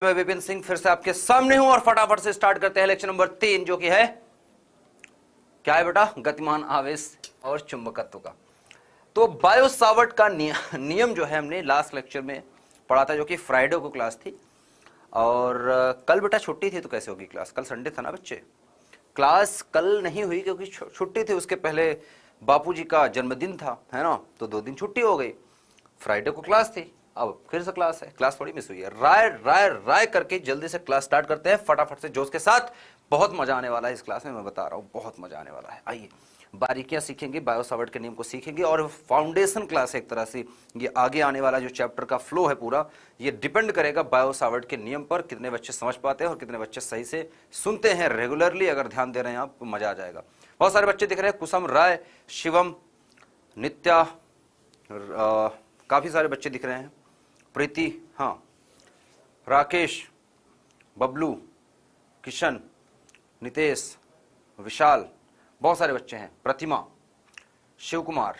मैं विपिन सिंह फिर से आपके सामने हूं और फटाफट से स्टार्ट करते हैं लेक्चर नंबर 3 जो कि है क्या है बेटा, गतिमान आवेश और चुंबकत्व का। तो बायो सावर्ट का नियम जो है हमने लास्ट लेक्चर में पढ़ा था, जो कि फ्राइडे को क्लास थी। और कल बेटा छुट्टी थी तो कैसे होगी क्लास, कल संडे था ना बच्चे। क्लास कल नहीं हुई क्योंकि छुट्टी थी, उसके पहले बापूजी का जन्मदिन था, है ना, तो 2 दिन छुट्टी हो गई। फ्राइडे को क्लास थी, अब फिर से क्लास है, क्लास थोड़ी मिस हुई है। राय राय राय करके जल्दी से क्लास स्टार्ट करते हैं फटाफट से जोश के साथ। बहुत मजा आने वाला है इस क्लास में, मैं बता रहा हूँ, बहुत मजा आने वाला है। आइए बारीकियां सीखेंगे, बायो सावर्ट के नियम को सीखेंगे और फाउंडेशन क्लास है एक तरह से। ये आगे आने वाला जो चैप्टर का फ्लो है पूरा, ये डिपेंड करेगा बायो सावर्ट के नियम पर, कितने बच्चे समझ पाते हैं और कितने बच्चे सही से सुनते हैं रेगुलरली। अगर ध्यान दे रहे हैं आप तो मजा आ जाएगा। बहुत सारे बच्चे दिख रहे हैं, कुसुम, राय, शिवम, नित्या, काफी सारे बच्चे दिख रहे हैं, प्रीति, हाँ, राकेश, बबलू, किशन, नितेश, विशाल, बहुत सारे बच्चे हैं, प्रतिमा, शिव कुमार,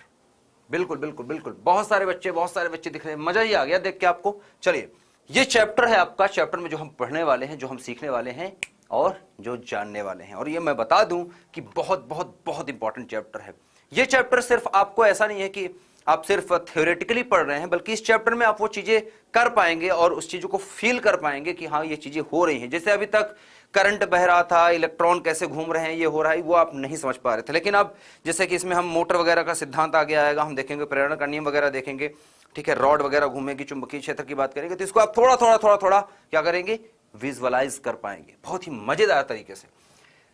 बिल्कुल बिल्कुल बिल्कुल, बहुत सारे बच्चे दिख रहे हैं। मजा ही आ गया देख के आपको। चलिए, ये चैप्टर है आपका, चैप्टर में जो हम पढ़ने वाले हैं, जो हम सीखने वाले हैं और जो जानने वाले हैं। और ये मैं बता दूं कि बहुत बहुत बहुत इंपॉर्टेंट चैप्टर है ये चैप्टर। सिर्फ आपको ऐसा नहीं है कि आप सिर्फ थ्योरेटिकली पढ़ रहे हैं, बल्कि इस चैप्टर में आप वो चीजें कर पाएंगे और उस चीजों को फील कर पाएंगे कि हाँ ये चीजें हो रही हैं। जैसे अभी तक करंट बह रहा था, इलेक्ट्रॉन कैसे घूम रहे हैं, ये हो रहा है, वो आप नहीं समझ पा रहे थे। लेकिन अब जैसे कि इसमें हम मोटर वगैरह का सिद्धांत आगे आएगा, हम देखेंगे प्रेरण का नियम वगैरह देखेंगे, ठीक है, रॉड वगैरह घूमेगी, चुंबकीय क्षेत्र की बात करेंगे, तो इसको आप थोड़ा थोड़ा थोड़ा थोड़ा क्या करेंगे, विजुअलाइज कर पाएंगे बहुत ही मजेदार तरीके से।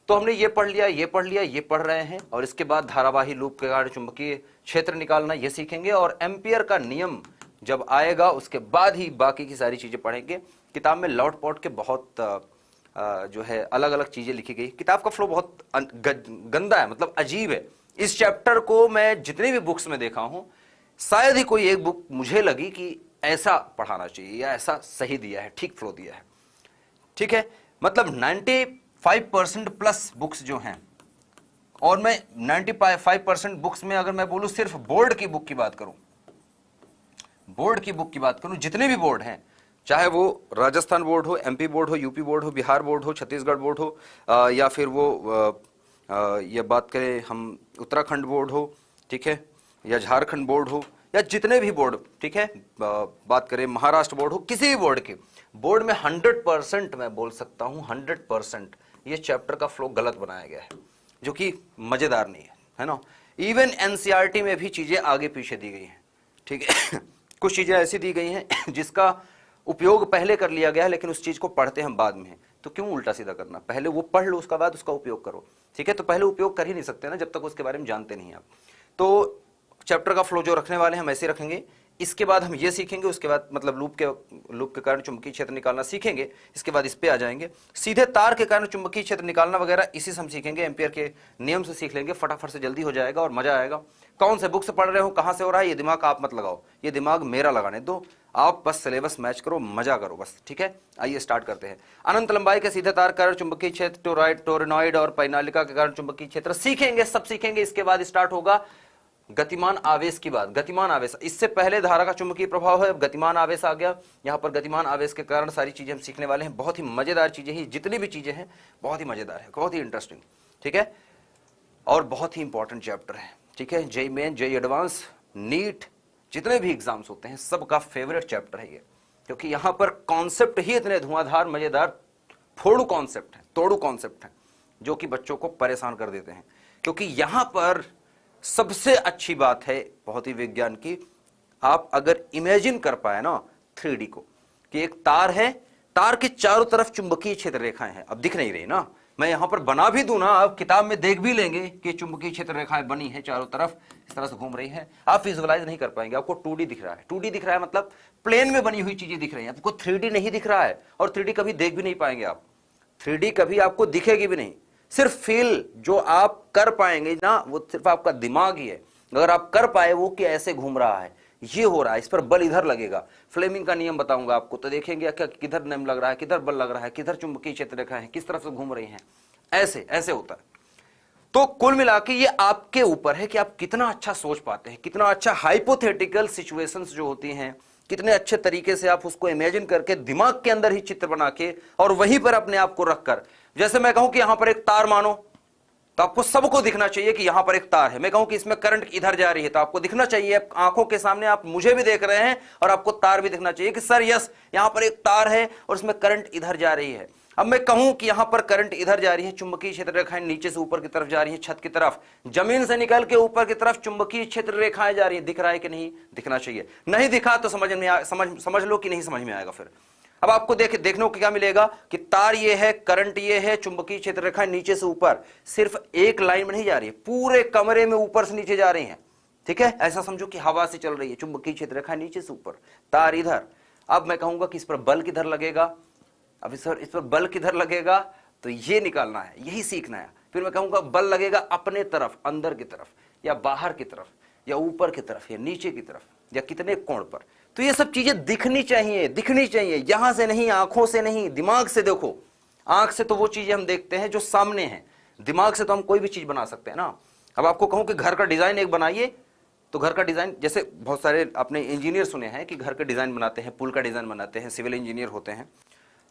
तो हमने ये पढ़ लिया, ये पढ़ लिया, ये पढ़ रहे हैं, और इसके बाद धारावाही लूप के कारण चुंबकीय क्षेत्र निकालना ये सीखेंगे। और एम्पियर का नियम जब आएगा उसके बाद ही बाकी की सारी चीजें पढ़ेंगे। किताब में लौट पौट के बहुत जो है अलग अलग चीजें लिखी गई। किताब का फ्लो बहुत गंदा है, मतलब अजीब है। इस चैप्टर को मैं जितनी भी बुक्स में देखा हूं, शायद ही कोई एक बुक मुझे लगी कि ऐसा पढ़ाना चाहिए या ऐसा सही दिया है, ठीक फ्लो दिया है, ठीक है। मतलब 95% प्लस बुक्स जो हैं, और मैं 95% बुक्स में अगर मैं बोलूं सिर्फ बोर्ड की बुक की बात करूं, जितने भी बोर्ड हैं, चाहे वो राजस्थान बोर्ड हो, एमपी बोर्ड हो, यूपी बोर्ड हो, बिहार बोर्ड हो, छत्तीसगढ़ बोर्ड हो, या फिर वो ये बात करें हम उत्तराखंड बोर्ड हो, ठीक है, या झारखंड बोर्ड हो, या जितने भी बोर्ड, ठीक है, बात करें महाराष्ट्र बोर्ड हो, किसी भी बोर्ड के बोर्ड में 100% मैं बोल सकता हूं 100% ये चैप्टर का फ्लो गलत बनाया गया है, जो कि मजेदार नहीं है ना। इवन एनसीईआरटी में भी चीजें आगे पीछे दी गई हैं, ठीक है। कुछ चीजें ऐसी दी गई हैं जिसका उपयोग पहले कर लिया गया है, लेकिन उस चीज को पढ़ते हम बाद में हैं। तो क्यों उल्टा सीधा करना, पहले वो पढ़ लो, उसका बाद उसका उपयोग करो, ठीक है। तो पहले उपयोग कर ही नहीं सकते ना जब तक उसके बारे में जानते नहीं आप। तो चैप्टर का फ्लो जो रखने वाले हैं हम ऐसे रखेंगे। इसके बाद हम ये सीखेंगे, उसके बाद मतलब लूप के कारण चुंबकीय क्षेत्र निकालना सीखेंगे। इसके बाद इस पे आ जाएंगे, सीधे तार के कारण चुंबकीय क्षेत्र निकालना वगैरह इसी से हम सीखेंगे। एम्पियर के नियम से सीख लेंगे, फटाफट से जल्दी हो जाएगा और मजा आएगा। कौन से बुक से पढ़ रहे हो, कहां से हो रहा है, ये दिमाग आप मत लगाओ, ये दिमाग मेरा लगाने दो। आप बस सिलेबस मैच करो, मजा करो बस, ठीक है। आइए स्टार्ट करते हैं। अनंत लंबाई के सीधे तार कारण चुंबकीय क्षेत्र, टोरॉइड, टोरेनॉइड और पैनालिका के कारण चुंबकीय क्षेत्र सीखेंगे, सब सीखेंगे। इसके बाद स्टार्ट होगा गतिमान आवेश की बात। गतिमान आवेश, इससे पहले धारा का चुंबकीय प्रभाव है, अब गतिमान आवेश आ गया। यहाँ पर गतिमान आवेश के कारण सारी चीजें हम सीखने वाले हैं। बहुत ही मजेदार चीजें ही, जितनी भी चीजें हैं बहुत ही मजेदार है, बहुत ही इंटरेस्टिंग, ठीक है, और बहुत ही इंपॉर्टेंट चैप्टर है, ठीक है। JEE main, JEE advanced, NEET, जितने भी एग्जाम्स होते हैं सबका फेवरेट चैप्टर है ये, क्योंकि यहाँ पर कॉन्सेप्ट ही इतने धुआंधार, मजेदार, तोड़ू कॉन्सेप्ट हैं जो कि बच्चों को परेशान कर देते हैं। क्योंकि यहाँ पर सबसे अच्छी बात है भौतिक विज्ञान की, आप अगर इमेजिन कर पाए ना 3D को, कि एक तार है, तार के चारों तरफ चुंबकीय क्षेत्र रेखाएं हैं। अब दिख नहीं रही ना, मैं यहां पर बना भी दूं ना, आप किताब में देख भी लेंगे कि चुंबकीय क्षेत्र रेखाएं बनी है, चारों तरफ इस तरह से घूम रही हैं। आप विजुअलाइज नहीं कर पाएंगे, आपको 2D दिख रहा है। 2D दिख रहा है मतलब प्लेन में बनी हुई चीजें दिख रही हैं, आपको 3D नहीं दिख रहा है। और 3D कभी देख भी नहीं पाएंगे आप, 3D कभी आपको दिखेगी भी नहीं। सिर्फ फील जो आप कर पाएंगे ना, वो सिर्फ आपका दिमाग ही है। अगर आप कर पाए वो कि ऐसे घूम रहा है, ये हो रहा है, इस पर बल इधर लगेगा, फ्लेमिंग का नियम बताऊंगा आपको, तो देखेंगे क्या किधर नियम लग रहा है, किधर बल लग रहा है, किधर चुंबकीय क्षेत्र रेखा है, किस तरफ से घूम रही हैं, ऐसे ऐसे होता है। तो कुल मिला के ये आपके ऊपर है कि आप कितना अच्छा सोच पाते हैं, कितना अच्छा हाइपोथेटिकल सिचुएशंस जो होती हैं कितने अच्छे तरीके से आप उसको इमेजिन करके दिमाग के अंदर ही चित्र बना के और वहीं पर अपने आप को रखकर, जैसे मैं कहूं कि यहां पर एक तार मानो, तो आपको सबको दिखना चाहिए कि यहां पर एक तार है। मैं कहूं कि इसमें करंट इधर जा रही है, तो आपको दिखना चाहिए आंखों के सामने, आप मुझे भी देख रहे हैं और आपको तार भी दिखना चाहिए कि सर यस यहां पर एक तार है और इसमें करंट इधर जा रही है। अब मैं कहूं कि यहां पर करंट इधर जा रही है, चुंबकीय क्षेत्र रेखाएं नीचे से ऊपर की तरफ जा रही है, छत की तरफ, जमीन से निकल के ऊपर की तरफ चुंबकीय क्षेत्र रेखाएं जा रही है, दिख रहा है कि नहीं? दिखना चाहिए। नहीं दिखा तो समझ लो कि नहीं समझ में आएगा। फिर अब आपको देखने को क्या मिलेगा कि तार ये है, करंट ये है, चुंबकीय क्षेत्र रेखाएं नीचे से ऊपर, सिर्फ एक लाइन में नहीं जा रही है, पूरे कमरे में ऊपर से नीचे जा रही हैं। ठीक है, ऐसा समझो कि हवा से चल रही है, चुंबकीय क्षेत्र रेखाएं नीचे से ऊपर, तार इधर। अब मैं कहूंगा कि इस पर बल किधर लगेगा, अब सर इस पर बल किधर लगेगा, तो ये निकालना है, यही सीखना है। फिर मैं कहूंगा बल लगेगा अपने तरफ, अंदर की तरफ या बाहर की तरफ या ऊपर की तरफ या नीचे की तरफ या कितने कोण पर। तो ये सब चीजें दिखनी चाहिए, दिखनी चाहिए, यहां से नहीं, आंखों से नहीं, दिमाग से देखो। आंख से तो वो चीजें हम देखते हैं जो सामने हैं, दिमाग से तो हम कोई भी चीज बना सकते हैं ना। अब आपको कहूं कि घर का डिजाइन एक बनाइए, तो घर का डिजाइन, जैसे बहुत सारे आपने इंजीनियर सुने हैं कि घर का डिजाइन बनाते हैं, पुल का डिजाइन बनाते हैं, सिविल इंजीनियर होते हैं,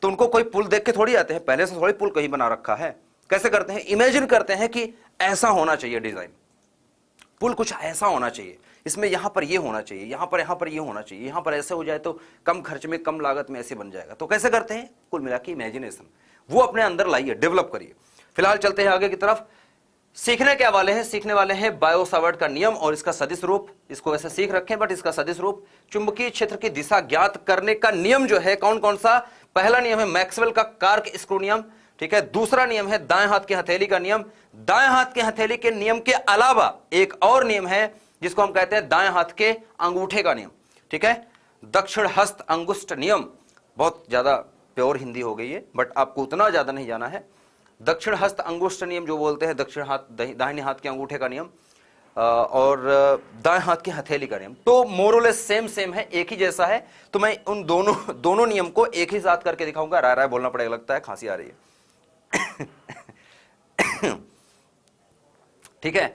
तो उनको कोई पुल देख के थोड़ी आते हैं, पहले से थोड़ी पुल कहीं बना रखा है। कैसे करते हैं? इमेजिन करते हैं कि ऐसा होना चाहिए डिजाइन, पुल कुछ ऐसा होना चाहिए, इसमें यहां पर ये होना चाहिए, यहां पर ये होना चाहिए, यहां पर ऐसे हो जाए तो कम खर्च में, कम लागत में ऐसे बन जाएगा। तो कैसे करते हैं? कुल मिला के इमेजिनेशन, वो अपने अंदर लाइए, डेवलप करिए। फिलहाल चलते हैं आगे की तरफ। सीखने क्या वाले हैं? सीखने वाले हैं बायो सावर्ट का नियम और इसका सदिश रूप। इसको वैसे सीख रखें, बट इसका सदिश रूप, चुंबकीय क्षेत्र की दिशा ज्ञात करने का नियम जो है, कौन कौन सा? पहला नियम है मैक्सवेल का कार्क स्क्रू नियम, ठीक है। दूसरा नियम है दाएं हाथ की हथेली का नियम। दाएं हाथ की हथेली के नियम के अलावा एक और नियम है जिसको हम कहते हैं दाएं हाथ के अंगूठे का नियम, ठीक है। दक्षिण हस्त अंगुष्ठ नियम, बहुत ज्यादा प्योर हिंदी हो गई है, बट आपको उतना ज्यादा नहीं जाना है। दक्षिण हस्त अंगुष्ठ नियम जो बोलते हैं, दक्षिण हाथ, दाहिने हाथ के अंगूठे का नियम, और दाएं हाथ की हथेली का नियम, तो मोरलेस सेम है, एक ही जैसा है। तो मैं उन दोनों नियम को एक ही साथ करके दिखाऊंगा। राय राय बोलना पड़ेगा, लगता है खांसी आ रही है। ठीक है,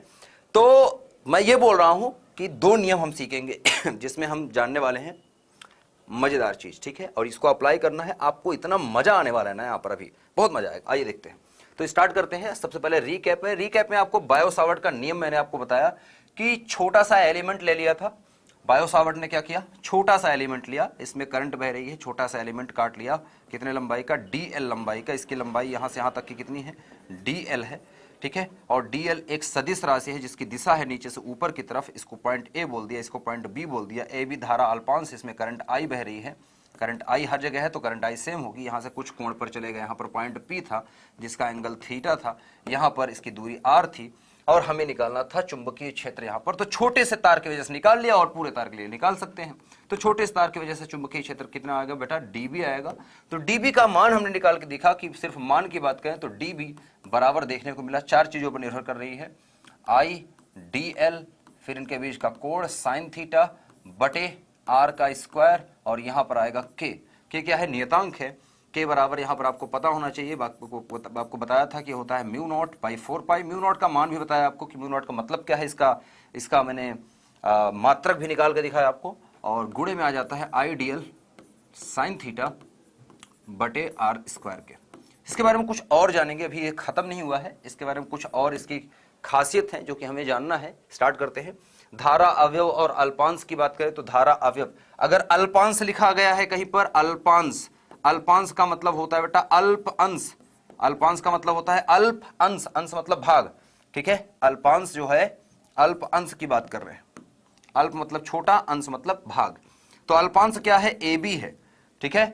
तो मैं ये बोल रहा हूं कि दो नियम हम सीखेंगे जिसमें हम जानने वाले हैं मजेदार चीज, ठीक है। और इसको अप्लाई करना है, आपको इतना मजा आने वाला है ना, यहां पर अभी बहुत मजा आएगा। आइए देखते हैं, तो स्टार्ट करते हैं। सबसे पहले रीकैप है। रीकैप में आपको बायो सावर्ट का नियम मैंने आपको बताया कि छोटा सा एलिमेंट ले लिया था। बायो सावर्ट ने क्या किया? छोटा सा एलिमेंट लिया, इसमें करंट बह रही है, छोटा सा एलिमेंट काट लिया, कितने लंबाई का? DL लंबाई का। इसकी लंबाई यहां से यहां तक की कितनी है? DL है, ठीक है। और DL एक सदिश राशि है जिसकी दिशा है नीचे से ऊपर की तरफ। इसको पॉइंट A बोल दिया, इसको पॉइंट B बोल दिया। AB धारा अल्पांश, इसमें करंट I बह रही है। करंट I हर जगह है तो करंट I सेम होगी। यहाँ से कुछ कोण पर चले गए, यहाँ पर पॉइंट P था जिसका एंगल थीटा था, यहाँ पर इसकी दूरी R थी और हमें निकालना था चुंबकीय क्षेत्र यहाँ पर। तो छोटे से तार की वजह से निकाल लिया और पूरे तार के लिए निकाल सकते हैं। तो छोटे से तार की वजह से चुंबकीय क्षेत्र कितना आएगा बेटा? dB आएगा। तो dB का मान हमने निकाल के देखा कि सिर्फ मान की बात करें तो dB बराबर देखने को मिला, चार चीजों पर निर्भर कर रही है, I, DL, फिर इनके बीच का कोण साइन थीटा बटे R का स्क्वायर, और यहाँ पर आएगा K। क्या है? नियतांक है। K बराबर यहाँ पर आपको पता होना चाहिए, आपको बताया था कि होता है mu naught by 4 pi. Mu naught का मान भी बताया आपको कि म्यू नॉट का मतलब क्या है, इसका मैंने मात्रक भी निकाल के दिखाया आपको, और गुणे में आ जाता है IDL साइन थीटा बटे R स्क्वायर के। इसके बारे में कुछ और जानेंगे, अभी ये खत्म नहीं हुआ है, इसके बारे में कुछ और इसकी खासियत है जो कि हमें जानना है। स्टार्ट करते हैं। धारा अवयव और अल्पांश की बात करें तो धारा अवयव, अगर अल्पांश लिखा गया है कहीं पर, अल्पांश, अल्पांश का मतलब होता है बेटा अल्प अंश। अल्पांश का मतलब होता है अल्प अंश, अंश मतलब भाग, ठीक है। अल्पांश जो है अल्प अंश की बात कर रहे हैं, अल्प मतलब छोटा, अंश मतलब भाग। तो अल्पांश क्या है? AB है, ठीक है,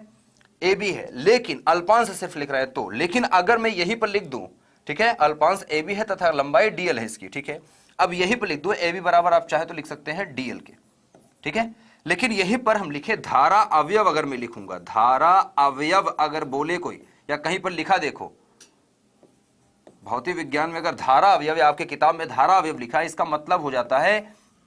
AB है। लेकिन अल्पांश सिर्फ लिख रहे हैं तो, लेकिन अगर मैं यहीं पर लिख दूं, ठीक है, अल्पांश AB है तथा लंबाई DL है इसकी, ठीक है। अब यहीं पर लिख दो AB बराबर, आप चाहे तो लिख सकते हैं DL के, ठीक है। लेकिन यहीं पर हम लिखे धारा अवयव, अगर मैं लिखूंगा धारा अवयव, अगर बोले कोई या कहीं पर लिखा देखो भौतिक विज्ञान में, अगर धारा अवयव या आपके किताब में धारा अवयव लिखा है, इसका मतलब हो जाता है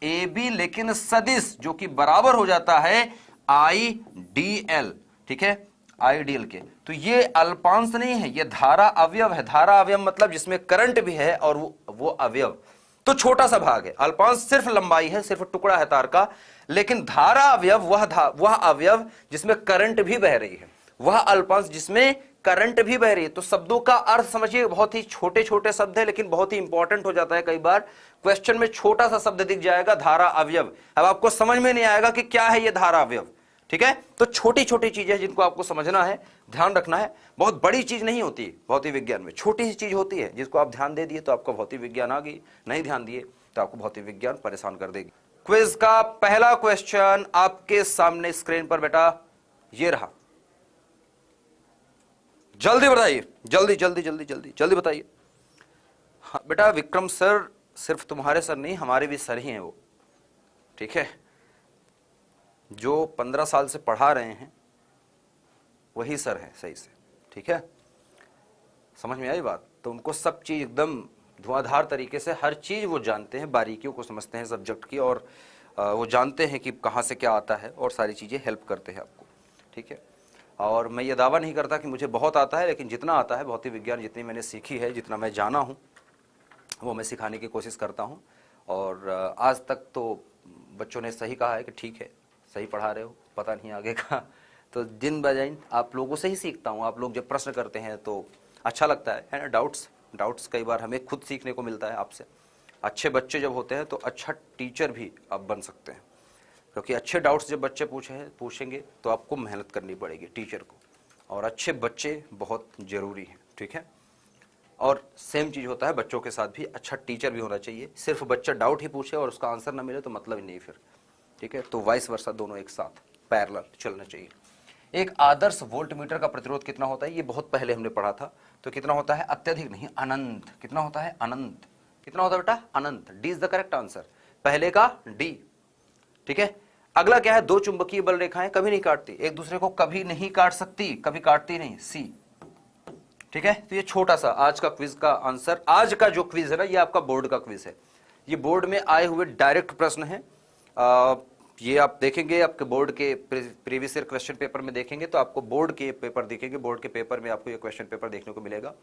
AB लेकिन सदिश, जो कि बराबर हो जाता है IDL, ठीक है, IDL के। तो ये अल्पांश नहीं है, ये धारा अवयव है। धारा अवयव मतलब जिसमें करंट भी है और वो अवयव। तो छोटा सा भाग है। अल्पांश सिर्फ लंबाई है, सिर्फ टुकड़ा है तार का, लेकिन धारा अवयव वह अवयव जिसमें करंट भी बह रही है, वह अल्पांश जिसमें करंट भी बह रही है। तो शब्दों का अर्थ समझिए, बहुत ही छोटे छोटे शब्द है लेकिन बहुत ही इंपॉर्टेंट हो जाता है। कई बार क्वेश्चन में छोटा सा शब्द दिख जाएगा, धारा अवयव, अब आपको समझ में नहीं आएगा कि क्या है ये धारा अवयव, ठीक है। तो छोटी छोटी चीजें जिनको आपको समझना है, ध्यान रखना है। बहुत बड़ी चीज नहीं होती भौतिक विज्ञान में, छोटी सी चीज होती है जिसको आप ध्यान दे दिए तो आपका भौतिक विज्ञान आ गई, नहीं ध्यान दिए तो आपको भौतिक विज्ञान परेशान कर देगी। क्विज का पहला क्वेश्चन आपके सामने स्क्रीन पर बेटा ये रहा, जल्दी बताइए, जल्दी जल्दी जल्दी जल्दी जल्दी बताइए। हाँ बेटा, विक्रम सर सिर्फ तुम्हारे सर नहीं, हमारे भी सर ही हैं वो, ठीक है। जो 15 साल से पढ़ा रहे हैं वही सर है सही से, ठीक है। समझ में आई बात? तो उनको सब चीज एकदम धुआंधार तरीके से हर चीज वो जानते हैं, बारीकियों को समझते हैं सब्जेक्ट की, और वो जानते हैं कि कहाँ से क्या आता है और सारी चीजें हेल्प करते हैं आपको, ठीक है। और मैं ये दावा नहीं करता कि मुझे बहुत आता है, लेकिन जितना आता है भौतिक विज्ञान, जितनी मैंने सीखी है, जितना मैं जाना हूँ, वो मैं सिखाने की कोशिश करता हूँ। और आज तक तो बच्चों ने सही कहा है कि ठीक है, सही पढ़ा रहे हो, पता नहीं आगे का। तो दिन ब दिन आप लोगों से ही सीखता हूँ। आप लोग जब प्रश्न करते हैं तो अच्छा लगता है ना। डाउट्स कई बार हमें खुद सीखने को मिलता है आपसे। अच्छे बच्चे जब होते हैं तो अच्छा टीचर भी आप बन सकते हैं, क्योंकि अच्छे डाउट्स जब बच्चे पूछेंगे तो आपको मेहनत करनी पड़ेगी टीचर को, और अच्छे बच्चे बहुत ज़रूरी हैं, ठीक है। और सेम चीज़ होता है बच्चों के साथ भी, अच्छा टीचर भी होना चाहिए। सिर्फ बच्चा डाउट ही पूछे और उसका आंसर ना मिले तो मतलब ही नहीं फिर, ठीक है। तो वाइस वर्सा दोनों एक साथ पैरेलल चलना चाहिए। एक आदर्श वोल्टमीटर का प्रतिरोध कितना होता है? ये बहुत पहले हमने पढ़ा था। तो कितना होता है? अत्यधिक नहीं, अनंत। कितना होता है? अनंत। कितना होता है बेटा? अनंत। D is the correct answer, पहले का डी, ठीक है। अगला क्या है? दो चुंबकीय बल रेखाएं कभी नहीं काटती, एक दूसरे को कभी नहीं काट सकती, कभी काटती नहीं, सी, ठीक है। तो ये छोटा सा आज का क्विज का आंसर। आज का जो क्विज है ना, ये आपका बोर्ड का क्विज है, ये बोर्ड में आए हुए डायरेक्ट प्रश्न है। ये आप देखेंगे आपके बोर्ड के प्रीवियस ईयर क्वेश्चन पेपर में देखेंगे तो आपको बोर्ड के पेपर दिखेंगे, बोर्ड के पेपर में आपको ये क्वेश्चन पेपर देखने को मिलेगा,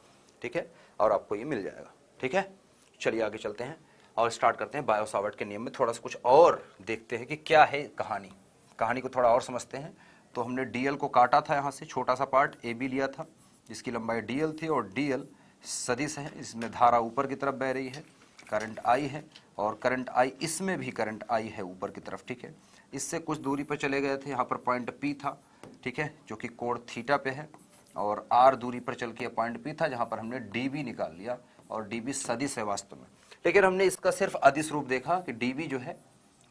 ठीक है, और आपको ये मिल जाएगा, ठीक है। चलिए आगे चलते हैं और स्टार्ट करते हैं बायो सावर्ट के नियम में। थोड़ा सा कुछ और देखते हैं कि क्या है कहानी को थोड़ा और समझते हैं। तो हमने डीएल को काटा था, यहाँ से छोटा सा पार्ट ए बी लिया था जिसकी लंबाई डीएल थी, और डीएल सदिश है, इसमें धारा ऊपर की तरफ बह रही है, करंट आई है, और करंट आई, इसमें भी करंट आई है ऊपर की तरफ, ठीक है। इससे कुछ दूरी पर चले गए थे, यहाँ पर पॉइंट पी था, ठीक है, जो कि कोण थीटा पे है, और आर दूरी पर चल के पॉइंट पी था जहाँ पर हमने डीबी निकाल लिया, और डीबी सदिश है वास्तव में, लेकिन हमने इसका सिर्फ अदिश रूप देखा कि डीबी जो है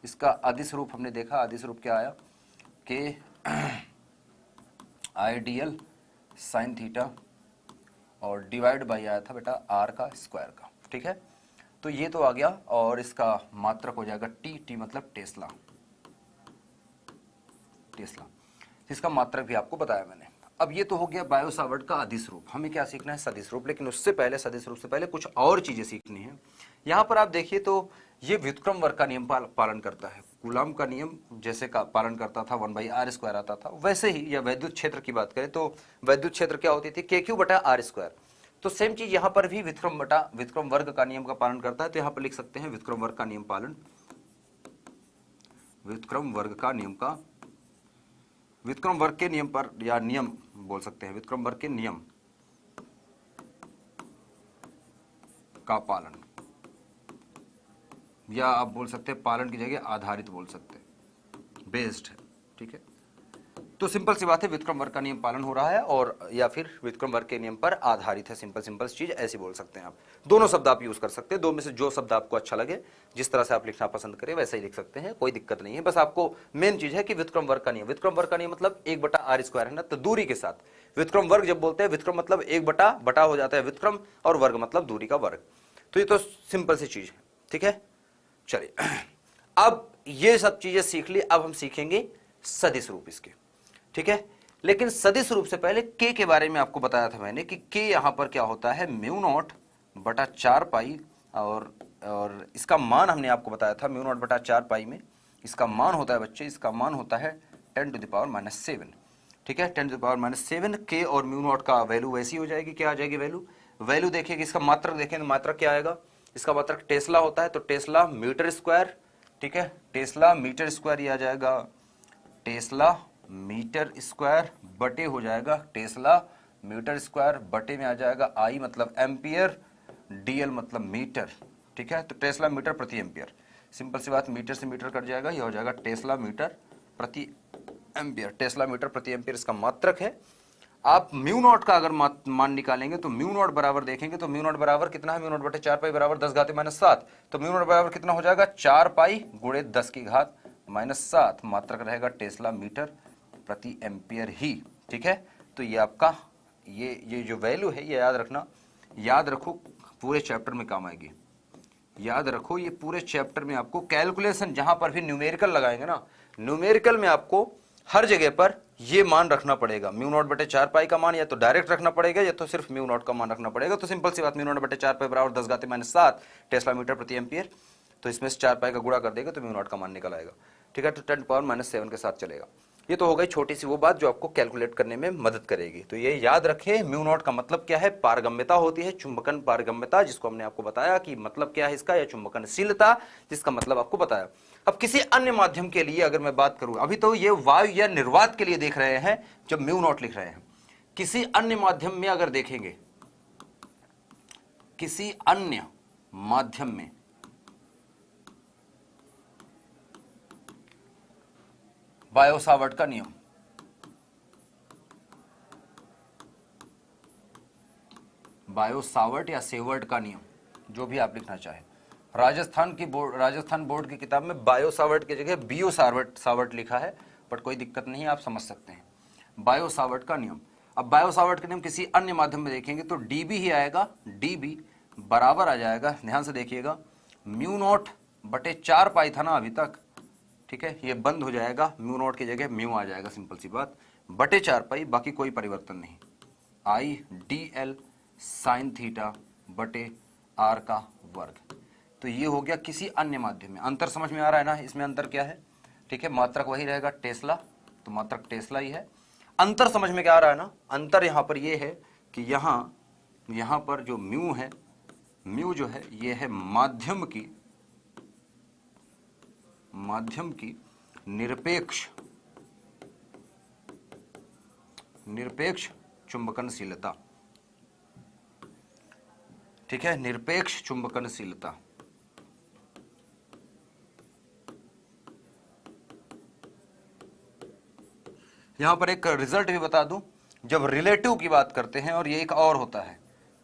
इसका अदिश रूप हमने देखा। अदिश रूप क्या आया कि I D L sine theta और डिवाइड बाई आया था बेटा आर का स्क्वायर का, ठीक है। तो ये तो आ गया, और इसका मात्रक हो जाएगा टी मतलब टेस्ला, इसका मात्रक भी आपको बताया मैंने। अब ये तो हो गया बायो सावर्ट का अदिश रूप। हमें क्या सीखना है? सदिश रूप। लेकिन उससे पहले, सदिश रूप से पहले कुछ और चीजें सीखनी है। यहाँ पर आप देखिए तो ये व्युत्क्रम वर्ग का नियम पालन करता है। कूलाम का नियम जैसे का पालन करता था, 1/r² आता था, वैसे ही या वैद्युत क्षेत्र की बात करें तो वैद्युत क्षेत्र क्या होती थी? KQ/r²। तो सेम चीज यहाँ पर भी व्युत्क्रम वर्ग का नियम का पालन करता है। तो यहाँ पर लिख सकते हैं व्युत्क्रम वर्ग का नियम पालन, व्युत्क्रम वर्ग के नियम पर, या नियम बोल सकते हैं, व्युत्क्रम वर्ग के नियम का पालन, या आप बोल सकते हैं पालन की जगह आधारित बोल सकते हैं, बेस्ड है, ठीक है। तो सिंपल सी बात है, व्युत्क्रम वर्ग का नियम पालन हो रहा है, और या फिर व्युत्क्रम वर्ग के नियम पर आधारित है। सिंपल चीज ऐसी बोल सकते हैं आप। दोनों शब्द आप यूज कर सकते हैं, दो में से जो शब्द आपको अच्छा लगे, जिस तरह से आप लिखना पसंद करें वैसे ही लिख सकते हैं, कोई दिक्कत नहीं है। बस आपको मेन चीज है कि व्युत्क्रम वर्ग का नियम मतलब 1/r² है ना, तो दूरी के साथ व्युत्क्रम वर्ग जब बोलते हैं, व्युत्क्रम मतलब 1/बटा हो जाता है व्युत्क्रम, और वर्ग मतलब दूरी का वर्ग। तो ये तो सिंपल सी चीज है, ठीक है। चलिए अब ये सब चीजें सीख ली, अब हम सीखेंगे सदिश रूप इसके, ठीक है। लेकिन सदिश रूप से पहले के बारे में आपको बताया था मैंने कि के यहां पर क्या होता है? μ0/4π, और इसका मान हमने आपको बताया था μ0/4π में इसका मान होता है बच्चे, इसका मान होता है 10⁻⁷, ठीक है। 10⁻⁷। के और μ0 का वैल्यू वैसी हो जाएगी, क्या आ जाएगी वैल्यू देखिए कि इसका मात्रक देखें तो मात्रक क्या आएगा? इसका मात्रक टेस्ला होता है, तो टेस्ला मीटर स्क्वायर, ठीक है, टेस्ला मीटर स्क्वायर ये आ जाएगा टेस्ला मीटर स्क्वायर बटे हो जाएगा टेस्ला मीटर स्क्वायर बटे में आ जाएगा आई मतलब एम्पियर, डीएल मतलब मीटर, ठीक है। तो टेस्ला मीटर प्रति एम्पियर, सिंपल सी बात, मीटर से मीटर कट जाएगा, ये हो जाएगा टेस्ला मीटर प्रति एम्पियर। टेस्ला मीटर प्रति एम्पियर इसका मात्रक है। आप म्यू नॉट का अगर मान निकालेंगे तो म्यू नॉट बराबर देखेंगे तो म्यू नॉट बराबर कितना है, म्यू नॉट बटे 4 पाई बराबर 10 घात -7, तो म्यू नॉट बराबर कितना हो जाएगा 4 पाई गुणे 10 की घात -7, मात्रक रहेगा टेस्ला मीटर प्रति एम्पियर ही, ठीक है। तो ये आपका ये जो वैल्यू है ये याद रखना, याद रखो, पूरे चैप्टर में काम आएगी, याद रखो, ये पूरे चैप्टर में आपको कैलकुलेशन जहां पर भी न्यूमेरिकल लगाएंगे ना, न्यूमेरिकल में आपको हर जगह पर ये मान रखना पड़ेगा, म्यू नॉट बटे 4 पाई का मान या तो डायरेक्ट रखना पड़ेगा या तो सिर्फ म्यू नॉट का मान रखना पड़ेगा। तो सिंपल सी बात, म्यू नॉट बटे 4 पाई बराबर 10 घात -7 टेस्ला मीटर प्रति एम्पियर, तो इसमें से 4 पाई का गुणा कर देगा तो म्यू नॉट का मान निकल आएगा, ठीक है। तो 10⁻⁷ के साथ चलेगा। ये तो हो गई छोटी सी वो बात जो आपको कैलकुलेट करने में मदद करेगी। तो ये याद रखें, म्यू नॉट का मतलब क्या है, पारगम्यता होती है, चुंबकन पारगम्यता, जिसको हमने आपको बताया कि मतलब क्या है इसका, या चुंबकनशीलता जिसका मतलब आपको बताया। अब किसी अन्य माध्यम के लिए अगर मैं बात करूं, अभी तो ये वायु या निर्वात के लिए देख रहे हैं जब म्यू नॉट लिख रहे हैं, किसी अन्य माध्यम में अगर देखेंगे, किसी अन्य माध्यम में बायो-सावर्ट का नियम, बायो-सावर्ट या सेवर्ट का नियम, जो भी आप लिखना चाहें, राजस्थान बोर्ड की किताब में बायो-सावर्ट की जगह बियो-सावर्ट लिखा है, बट कोई दिक्कत नहीं, आप समझ सकते हैं। बायो-सावर्ट का नियम, अब बायो-सावर्ट का नियम किसी अन्य माध्यम में देखेंगे तो डीबी ही आएगा, डीबी बराबर आ जाएगा, ध्यान से देखिएगा, म्यू नॉट बटे 4 पाई था ना अभी तक, ठीक है, ये बंद हो जाएगा, म्यू नॉट की जगह म्यू आ जाएगा, सिंपल सी बात, बटे 4 पाई, बाकी कोई परिवर्तन नहीं, I D L sine theta बटे आर का वर्ग। तो ये हो गया किसी अन्य माध्यम में। अंतर समझ में आ रहा है ना, इसमें अंतर क्या है, ठीक है, मात्रक वही रहेगा टेस्ला, तो मात्रक टेस्ला ही है। अंतर समझ में क्या आ रहा है ना, अंतर यहाँ पर ये है कि यहाँ पर जो म्यू है, म्यू जो है ये है माध्यम की निरपेक्ष चुंबकनशीलता, ठीक है, निरपेक्ष चुंबकनशीलता। यहां पर एक रिजल्ट भी बता दूं, जब रिलेटिव की बात करते हैं, और ये एक और होता है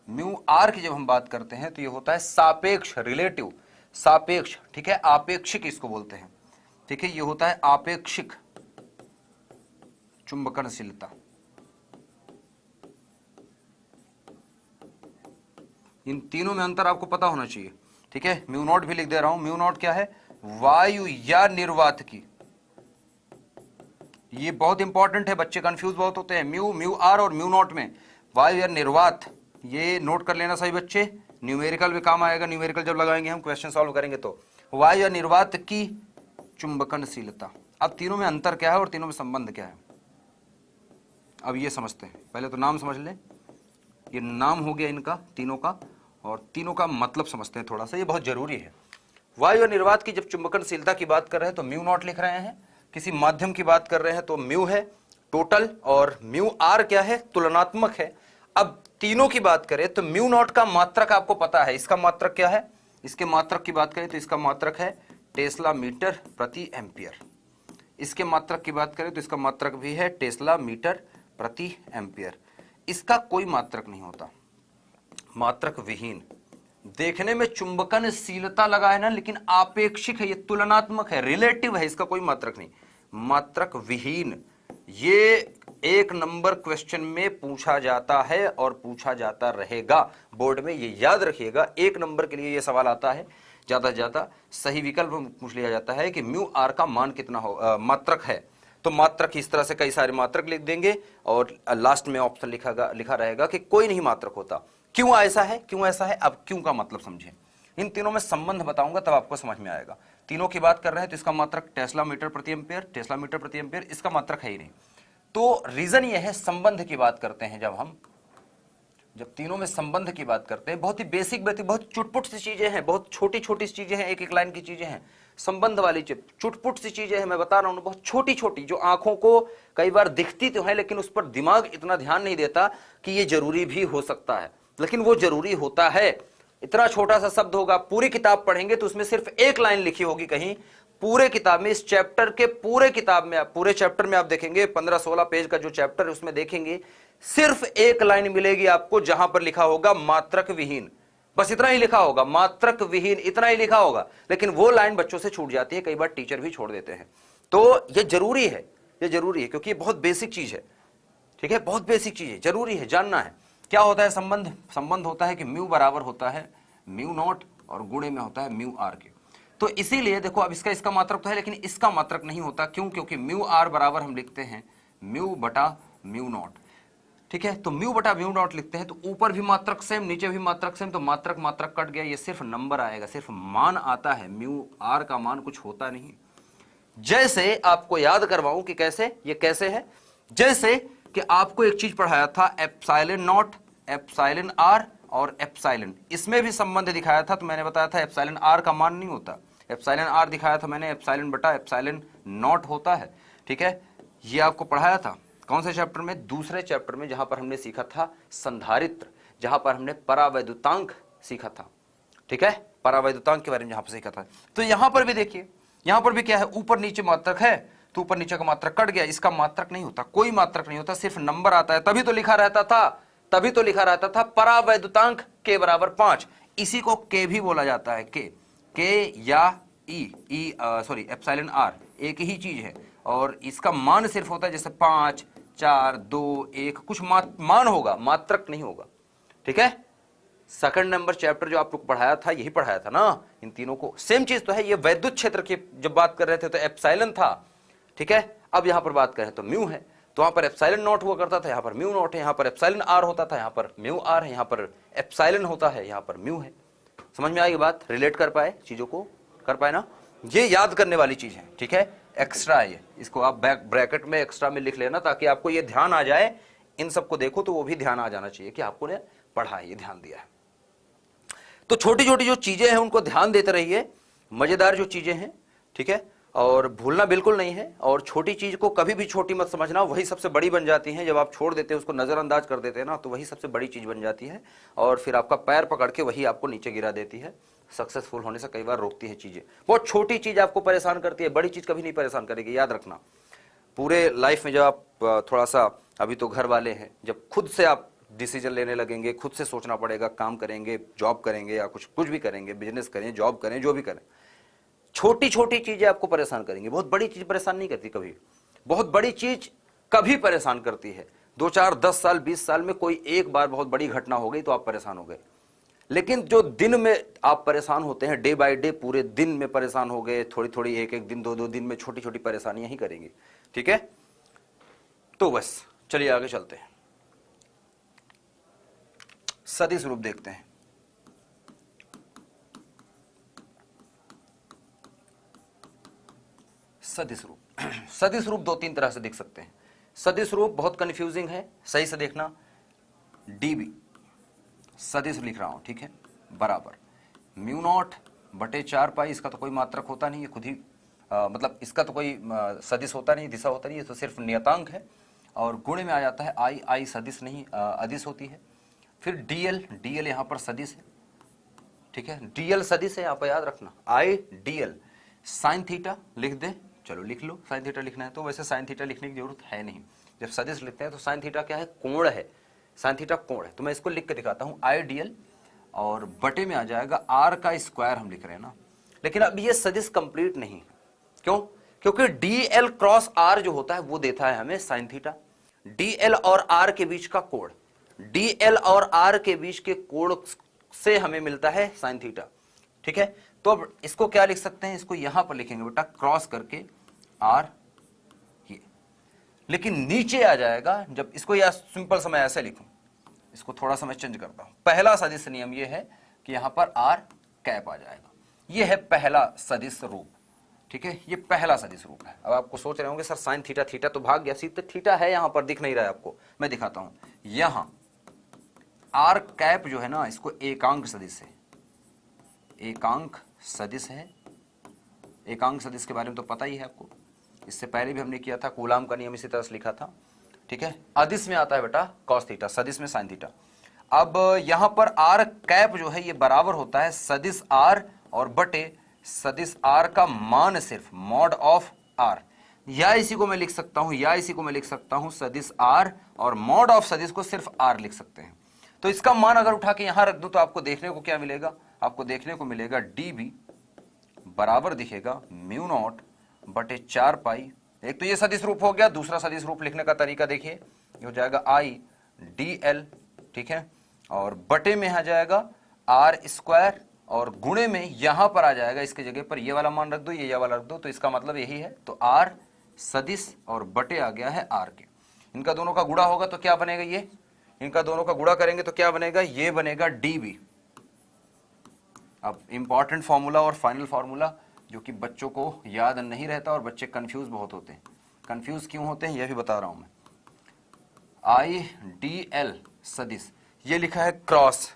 म्यू आर की जब हम बात करते हैं तो ये होता है सापेक्ष, रिलेटिव सापेक्ष, ठीक है, आपेक्षिक इसको बोलते हैं, ठीक है, ये होता है आपेक्षिक चुंबकनशीलता। इन तीनों में अंतर आपको पता होना चाहिए, ठीक है। म्यू नॉट भी लिख दे रहा हूं, म्यू नॉट क्या है, वायु या निर्वात की, ये बहुत इंपॉर्टेंट है, बच्चे कंफ्यूज बहुत होते हैं, म्यू आर और म्यू नॉट में वायु या निर्वात, ये नोट कर लेना सही बच्चे, न्यूमेरिकल में काम आएगा, न्यूमेरिकल जब लगाएंगे हम क्वेश्चन सॉल्व करेंगे तो, वायु या निर्वात की चुंबकनशीलता। अब तीनों में अंतर क्या है और तीनों में संबंध क्या है, अब ये समझते हैं। पहले तो नाम समझ लें, ये नाम हो गया इनका तीनों का, और तीनों का मतलब समझते हैं थोड़ा सा, ये बहुत जरूरी है। वायु और निर्वात की जब चुंबकनशीलता की बात कर रहे हैं तो म्यू नॉट लिख रहे हैं, किसी माध्यम की बात कर रहे हैं तो म्यू है टोटल, और म्यू आर क्या है, तुलनात्मक है। अब तीनों की बात करें तो म्यू नॉट का मात्रक आपको पता है, इसका मात्रक क्या है, इसके मात्रक की बात करें तो इसका मात्रक है टेस्ला मीटर प्रति एम्पियर। इसके मात्रक की बात करें तो इसका मात्रक भी है टेस्ला मीटर प्रति एम्पियर। इसका कोई मात्रक नहीं होता, मात्रक विहीन। देखने में चुंबकनशीलता लगा है ना, लेकिन आपेक्षिक है, ये तुलनात्मक है, रिलेटिव है, इसका कोई मात्रक नहीं, मात्रक विहीन। ये 1 नंबर क्वेश्चन में पूछा जाता है और पूछा जाता रहेगा बोर्ड में, ये याद रखिएगा। 1 नंबर के लिए ये सवाल आता है, ज्यादा से ज्यादा सही विकल्प पूछ लिया जाता है कि म्यू आर का मान कितना हो, मात्रक है, तो मात्रक इस तरह से कई सारे मात्रक लिख देंगे और लास्ट में ऑप्शन लिखा रहेगा कि कोई नहीं मात्रक होता। क्यों ऐसा है, क्यों ऐसा है, अब क्यों का मतलब समझें। इन तीनों में संबंध बताऊंगा तब आपको समझ में आएगा। तीनों की बात कर रहे हैं तो इसका मात्रक टेस्ला मीटर प्रति एम्पियर, टेस्ला मीटर प्रति एम्पियर, इसका मात्रक है ही नहीं। तो रीजन ये है, संबंध की बात करते हैं जब हम, जब तीनों में संबंध की बात करते हैं, बहुत ही बेसिक बहुत चुटपुट सी चीजें हैं, बहुत छोटी छोटी चीजें हैं, एक एक लाइन की चीजें हैं, संबंध वाली चुटपुट सी चीजें हैं, मैं बता रहा हूं, बहुत छोटी छोटी, जो आंखों को कई बार दिखती तो है लेकिन उस पर दिमाग इतना ध्यान नहीं देता कि ये जरूरी भी हो सकता है, लेकिन वो जरूरी होता है। इतना छोटा सा शब्द होगा, पूरी किताब पढ़ेंगे तो उसमें सिर्फ एक लाइन लिखी होगी कहीं, पूरे किताब में, इस चैप्टर के पूरे किताब में, आप पूरे चैप्टर में आप देखेंगे 15-16 पेज का जो चैप्टर है उसमें देखेंगे सिर्फ एक लाइन मिलेगी आपको जहां पर लिखा होगा मात्रक विहीन, बस इतना ही लिखा होगा, मात्रक विहीन, इतना ही लिखा होगा, लेकिन वो लाइन बच्चों से छूट जाती है, कई बार टीचर भी छोड़ देते हैं। तो ये जरूरी है, ये जरूरी है क्योंकि ये बहुत बेसिक चीज है, ठीक है, बहुत बेसिक चीज है, जरूरी है, जानना है। क्या होता है संबंध? संबंध होता है कि म्यू बराबर होता है म्यू नॉट और गुणे में होता है म्यू आर के। तो इसीलिए देखो, अब इसका मात्रक तो है लेकिन इसका मात्रक नहीं होता, क्यों? क्योंकि म्यू आर बराबर हम लिखते हैं म्यू बटा म्यू नॉट, ठीक है, तो म्यू बटा म्यू नॉट लिखते हैं, तो ऊपर भी मात्रक सेम, नीचे भी मात्रक सेम, तो मात्रक मात्रक कट गया, ये सिर्फ नंबर आएगा, सिर्फ मान आता है, म्यू आर का मान कुछ होता नहीं। जैसे आपको याद करवाऊं कि कैसे, ये कैसे है, जैसे कि आपको एक चीज पढ़ाया था एप्सिलॉन नॉट, एप्सिलॉन आर और एप्सिलॉन, इसमें भी संबंध दिखाया था, तो मैंने बताया था एप्सिलॉन आर का मान नहीं होता, एप्सिलॉन आर दिखाया था मैंने, एप्सिलॉन बटा एप्सिलॉन नॉट होता है, ठीक है, ये आपको पढ़ाया था। कौन से चैप्टर में? दूसरे चैप्टर में, जहां पर हमने सीखा था संधारित्र, जहां पर हमने परावैद्युतांक सीखा था, ठीक है, परावैद्युतांक के बारे में जहां पर सीखा था। तो यहां पर भी देखिए, यहां पर भी क्या है, ऊपर नीचे मात्रक है, तो ऊपर नीचे का मात्रक कट गया, इसका मात्रक नहीं होता, कोई मात्रक नहीं होता, सिर्फ नंबर आता है, तभी तो लिखा रहता था परावैद्युतांक के बराबर 5, इसी को के भी बोला जाता है, के या ई सॉरी एप्सिलॉन आर एक ही चीज है, और इसका मान सिर्फ होता है जैसे 5, 4, 2, 1, कुछ मान होगा, मात्रक नहीं होगा, ठीक है। सेकंड नंबर चैप्टर जो आपको पढ़ाया था, यही पढ़ाया था ना, इन तीनों को सेम चीज तो है। ये वैद्युत क्षेत्र की जब बात कर रहे थे तो एप्सिलॉन था, ठीक है, अब यहां पर बात करें तो म्यू है, तो वहां पर एप्सिलॉन नॉट हुआ करता था, यहां पर म्यू नॉट है, यहां पर एप्सिलॉन आर होता था, यहां पर म्यू आर है, यहां पर एप्सिलॉन होता है, यहां पर म्यू है। समझ में आई बात? रिलेट कर पाए, चीजों को कर पाए ना, ये याद करने वाली चीज है, ठीक है, एक्स्ट्रा है ये, इसको आप ब्रैकेट में एक्स्ट्रा में लिख लेना ताकि आपको ये ध्यान आ जाए, इन सबको देखो तो वो भी ध्यान आ जाना चाहिए कि आपको ने पढ़ा है, ये ध्यान दिया है। तो छोटी छोटी जो चीजें हैं उनको ध्यान देते रहिए, मजेदार जो चीजें हैं, ठीक है, और भूलना बिल्कुल नहीं है, और छोटी चीज को कभी भी छोटी मत समझना, वही सबसे बड़ी बन जाती है, जब आप छोड़ देते हैं उसको, नजरअंदाज कर देते हैं ना, तो वही सबसे बड़ी चीज बन जाती है, और फिर आपका पैर पकड़ के वही आपको नीचे गिरा देती है, सक्सेसफुल होने से कई बार रोकती है चीजें। बहुत छोटी चीज आपको परेशान करती है, बड़ी चीज कभी नहीं परेशान करेगी, याद रखना। पूरे लाइफ में जब आप थोड़ा सा, अभी तो घर वाले हैं, जब खुद से आप डिसीजन लेने लगेंगे, खुद से सोचना पड़ेगा, काम करेंगे, जॉब करेंगे या कुछ भी करेंगे, बिजनेस करें, जॉब करें, जो भी करें, छोटी छोटी चीजें आपको परेशान करेंगे, बहुत बड़ी चीज परेशान नहीं करती कभी, बहुत बड़ी चीज कभी परेशान करती है, 2, 4, 10 साल 20 साल में कोई एक बार बहुत बड़ी घटना हो गई तो आप परेशान हो गए, लेकिन जो दिन में आप परेशान होते हैं, डे बाय डे, पूरे दिन में परेशान हो गए, थोड़ी थोड़ी, एक एक दिन, 2-2 दिन में छोटी छोटी परेशानियां ही करेंगी, ठीक है। तो बस चलिए आगे चलते हैं, सदिश रूप देखते हैं। सदिश रूप सदिश रूप 2-3 तरह से दिख सकते हैं। सदिश रूप बहुत कंफ्यूजिंग है, सही से देखना, डीबी सदिश लिख रहा हूं, ठीक है, बराबर म्यू नॉट बटे 4 पाई, इसका तो कोई मात्रक होता नहीं है, खुद ही मतलब इसका तो कोई सदिश होता नहीं, दिशा होता नहीं, ये तो सिर्फ नियतांक है, और गुण में आ जाता है आई सदिश नहीं, अदिश होती है। फिर डीएल यहाँ पर सदिश है, ठीक है, डीएल सदिश है, यहाँ पर याद रखना, आई डीएल साइन थीटा लिख दे, चलो लिख लो, साइन थीटा लिखना है तो वैसे साइन थीटा लिखने की जरूरत है नहीं, जब सदिश लिखते हैं तो साइन थीटा क्या है, कोण है, साइन थीटा कोण है, तो मैं इसको लिख के दिखाता हूं, आई डीएल, और बटे में आ जाएगा आर का स्क्वायर, हम लिख रहे हैं ना, लेकिन अब ये सदिश कंप्लीट नहीं है, क्यों? क्योंकि डीएल क्रॉस आर जो होता है वो देता है हमें साइन थीटा, डीएल और आर के बीच का कोण, डीएल और आर के बीच के कोण से हमें मिलता है साइन थीटा, ठीक है। तो अब इसको क्या लिख सकते हैं, इसको यहां पर लिखेंगे बेटा क्रॉस करके आर, ये, लेकिन नीचे आ जाएगा जब इसको, या सिंपल सा मैं ऐसे लिखूं, इसको थोड़ा सा मैं चेंज करता हूं, पहला सदिश नियम ये है कि यहां पर आर कैप आ जाएगा, ये है पहला सदिश रूप, ठीक है, ये पहला सदिश रूप है। अब आपको सोच रहे होंगे सर साइन थीटा, थीटा तो भाग गया, सीधे थीटा है यहां पर, दिख नहीं रहा है आपको, मैं दिखाता हूं, यहां आर कैप जो है ना, इसको एकांक सदिश है, एकांक सदिश है। एकांक सदिश के बारे में तो पता ही है आपको, इससे पहले भी हमने किया था, कूलाम का नियम इसी तरह से लिखा था, ठीक है। अदिश में आता है बेटा कॉस थीटा, सदिश में साइन थीटा। अब यहां पर आर कैप जो है ये बराबर होता है सदिश आर और बटे सदिश आर का मान सिर्फ मॉड ऑफ आर, या इसी को मैं लिख सकता हूं, या इसी को मैं लिख सकता हूं सदिश आर और मॉड ऑफ सदिश को सिर्फ आर लिख सकते हैं। तो इसका मान अगर उठा के यहां रख दूं तो आपको देखने को क्या मिलेगा, आपको देखने को मिलेगा डी बी बराबर दिखेगा म्यू नॉट बटे 4 पाई। एक तो ये सदिश रूप हो गया, दूसरा सदिश रूप लिखने का तरीका देखिए, ये हो जाएगा आई डी एल, ठीक है, और बटे में आ जाएगा आर स्क्वायर और गुणे में यहां पर आ जाएगा, इसके जगह पर ये वाला मान रख दो, ये वाला रख दो, तो इसका मतलब यही है। तो आर सदिश और बटे आ गया है आर के, इनका दोनों का गुणा होगा तो क्या बनेगा, ये इनका दोनों का गुणा करेंगे तो क्या बनेगा, ये बनेगा डी बी। अब इंपॉर्टेंट फॉर्मूला और फाइनल फॉर्मूला जो कि बच्चों को याद नहीं रहता और बच्चे कंफ्यूज बहुत होते हैं। कंफ्यूज क्यों होते हैं यह भी बता रहा हूं मैं। आई डी एल सदिश, ये लिखा है क्रॉस,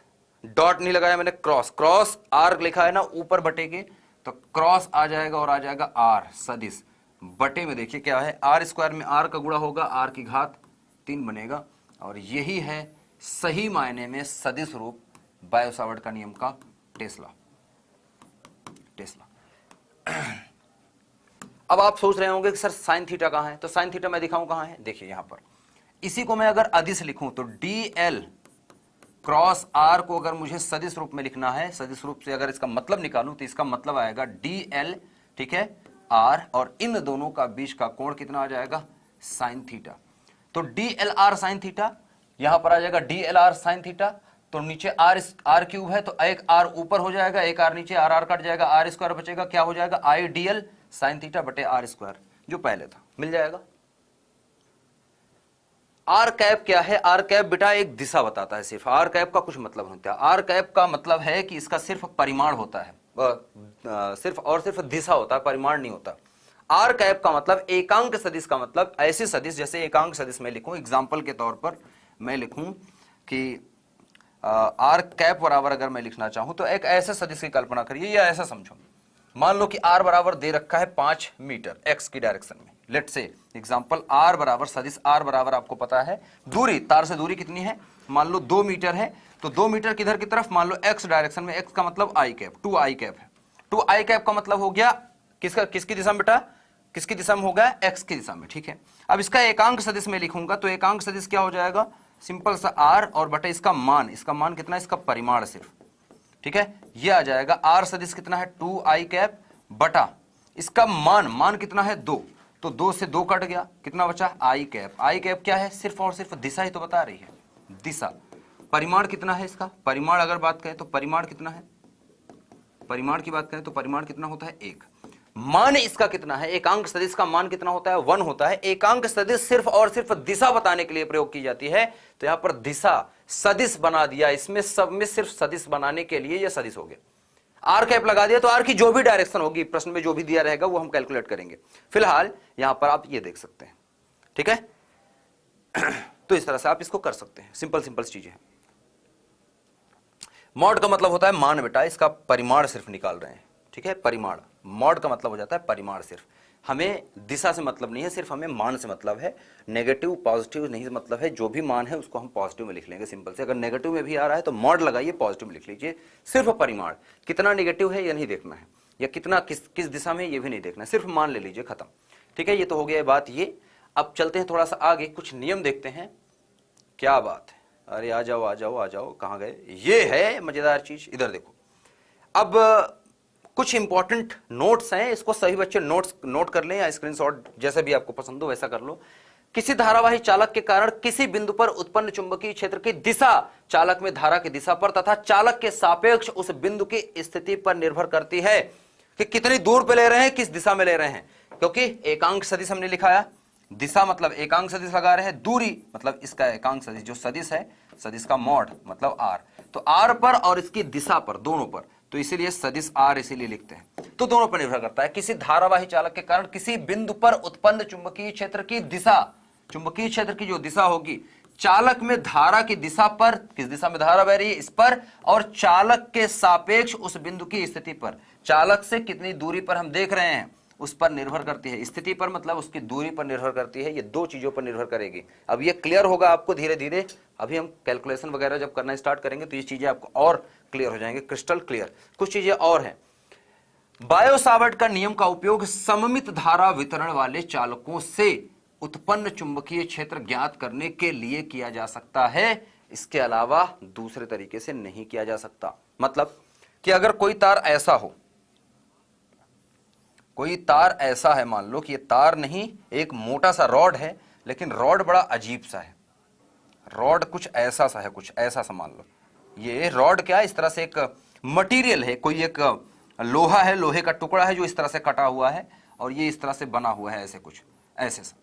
डॉट नहीं लगाया मैंने, क्रॉस, क्रॉस आर लिखा है ना ऊपर बटे के, तो क्रॉस आ जाएगा और आ जाएगा आर सदिश बटे में, देखिए क्या है, आर स्क्वायर में आर का गुणा होगा, आर की घात 3 बनेगा, और यही है सही मायने में सदिश रूप बायो-सावर्ट का नियम का टेस्ला। अब आप सोच रहे होंगे कि सर साइन थीटा कहां है, तो साइन थीटा मैं दिखाऊं कहां है, देखिए यहां पर, इसी को मैं अगर अदिश लिखूं तो डी एल क्रॉस आर को अगर मुझे सदिश रूप में लिखना है, सदिश रूप से अगर इसका मतलब निकालूं तो इसका मतलब आएगा डी एल, ठीक है, आर, और इन दोनों का बीच का कोण कितना आ जाएगा, साइन थीटा। तो D L R sine theta, यहां पर आ जाएगा D L R sine theta, तो नीचे आर क्यूब है तो एक आर ऊपर हो जाएगा, एक आर नीचे, आर कट जाएगा, आर स्क्वायर बचेगा, क्या हो जाएगा, I D L sine theta बटे आर स्क्वायर, जो पहले था, मिल जाएगा। आर कैप क्या है, आर कैप बेटा एक दिशा बताता है, सिर्फ आर कैप का कुछ मतलब नहीं होता। आर कैप का मतलब है कि इसका सिर्फ परिमाण होता है, सिर्फ और सिर्फ दिशा होता है, परिमाण नहीं होता। आर कैप का मतलब एकांक सदिश का मतलब ऐसे सदिश, जैसे एकांक सदिश में लिखूं, एग्जाम्पल के तौर पर मैं लिखूं कि आर कैप बराबर अगर मैं लिखना चाहूं तो एक ऐसे सदिश की कल्पना करिए, या ऐसा समझो, मान लो कि आर बराबर दे रखा है 5 मीटर एक्स की डायरेक्शन में, लेट से एग्जांपल आर बराबर सदिश आर बराबर आपको पता है दूरी, तार से दूरी कितनी है, मान लो 2 मीटर है, तो 2 मीटर किधर की तरफ, मान लो एक्स डायरेक्शन में, एक्स का मतलब आई कैप, 2 आई कैप है, 2 आई कैप का मतलब हो गया किसकी दिशा में बेटा, किसकी दिशा में हो गया, एक्स की दिशा में, ठीक है। अब इसका एकांक सदिश में लिखूंगा तो एकांक सदिश क्या हो जाएगा, सिंपल सा आर और बटे इसका मान कितना, इसका परिमाण सिर्फ, ठीक है, ये आ जाएगा आर सदिश कितना है 2 आई कैप बटा इसका मान कितना है 2, तो 2 से 2 कट गया, कितना बचा आई कैप। आई कैप क्या है, सिर्फ और सिर्फ दिशा ही तो बता रही है, दिशा। परिमाण कितना है इसका, परिमाण अगर बात करें तो परिमाण कितना है, परिमाण की बात करें तो परिमाण कितना होता है 1। मान इसका कितना है, एकांक सदिश का मान कितना होता है 1 होता है। एकांक सदिश सिर्फ और सिर्फ दिशा बताने के लिए प्रयोग की जाती है, तो यहां पर दिशा सदिश बना दिया, इसमें सब में सिर्फ सदिश बनाने के लिए यह सदिश हो गया। आर कैप लगा दिया तो आर की जो भी डायरेक्शन होगी, प्रश्न में जो भी दिया रहेगा वो हम कैलकुलेट करेंगे। फिलहाल यहां पर आप ये देख सकते हैं, ठीक है। तो इस तरह से आप इसको कर सकते हैं, सिंपल चीजें हैं। मॉड का मतलब होता है मान बेटा, इसका परिमाण सिर्फ निकाल रहे हैं, ठीक है, परिमाण। मॉड का मतलब हो जाता है परिमाण सिर्फ, हमें दिशा से मतलब नहीं है, सिर्फ हमें मान से मतलब है। नेगेटिव पॉजिटिव नहीं मतलब है, जो भी मान है उसको हम पॉजिटिव में लिख लेंगे सिंपल से। अगर नेगेटिव में भी आ रहा है तो मॉड लगाइए, पॉजिटिव में लिख लीजिए। सिर्फ परिमाण, कितना नेगेटिव है ये नहीं देखना है, या कितना किस दिशा में ये भी नहीं देखना है, सिर्फ मान ले लीजिए, खत्म, ठीक है। ये तो हो गया बात ये। अब चलते हैं थोड़ा सा आगे, कुछ नियम देखते हैं। क्या बात है, अरे आ जाओ आ जाओ आ जाओ, कहाँ गए, ये है मजेदार चीज, इधर देखो। अब कुछ इंपॉर्टेंट नोट्स हैं, इसको सभी बच्चे नोट कर लें या स्क्रीनशॉट, जैसे भी आपको पसंद हो वैसा कर लो। किसी धारावाही चालक के कारण किसी बिंदु पर उत्पन्न चुंबकीय क्षेत्र की दिशा चालक में धारा की दिशा पर तथा चालक के सापेक्ष उस बिंदु की स्थिति पर निर्भर करती है कि कितनी दूर पे ले रहे हैं, किस दिशा में ले रहे हैं। क्योंकि एकांक सदिश हमने लिखाया, दिशा मतलब एकांक सदिश लगा रहे हैं, दूरी मतलब इसका एकांक सदिश जो सदिश है, सदिश का मॉड मतलब आर, तो आर पर और इसकी दिशा पर, दोनों पर, तो इसीलिए सदिश आर इसीलिए लिखते हैं। तो दोनों पर निर्भर करता है। किसी धारावाही चालक के कारण किसी बिंदु पर उत्पन्न चुंबकीय क्षेत्र की दिशा, चुंबकीय क्षेत्र की जो दिशा होगी चालक में धारा की दिशा पर, किस दिशा में धारा बह रही है, इस पर, और चालक के सापेक्ष उस बिंदु की स्थिति पर, चालक से कितनी दूरी पर हम देख रहे हैं उस पर निर्भर करती है। स्थिति पर मतलब उसकी दूरी पर निर्भर करती है, ये दो चीजों पर निर्भर करेगी। अब ये क्लियर होगा आपको धीरे धीरे, अभी हम कैलकुलेशन वगैरह जब करना स्टार्ट करेंगे तो ये चीजें आपको और क्लियर हो जाएंगे, क्रिस्टल क्लियर। कुछ चीजें और हैं। बायो-सावर्ट का नियम का उपयोग सममित धारा वितरण वाले चालकों से उत्पन्न चुंबकीय क्षेत्र ज्ञात करने के लिए किया जा सकता है, इसके अलावा दूसरे तरीके से नहीं किया जा सकता। मतलब कि अगर कोई तार ऐसा हो, कोई तार ऐसा है, मान लो कि ये तार नहीं, एक मोटा सा रॉड है, लेकिन रॉड बड़ा अजीब सा है, रॉड कुछ ऐसा सा है, कुछ ऐसा सा मान लो। ये रॉड क्या है, इस तरह से एक मटेरियल है, कोई एक लोहा है, लोहे का टुकड़ा है जो इस तरह से कटा हुआ है और ये इस तरह से बना हुआ है, ऐसे कुछ ऐसे सा,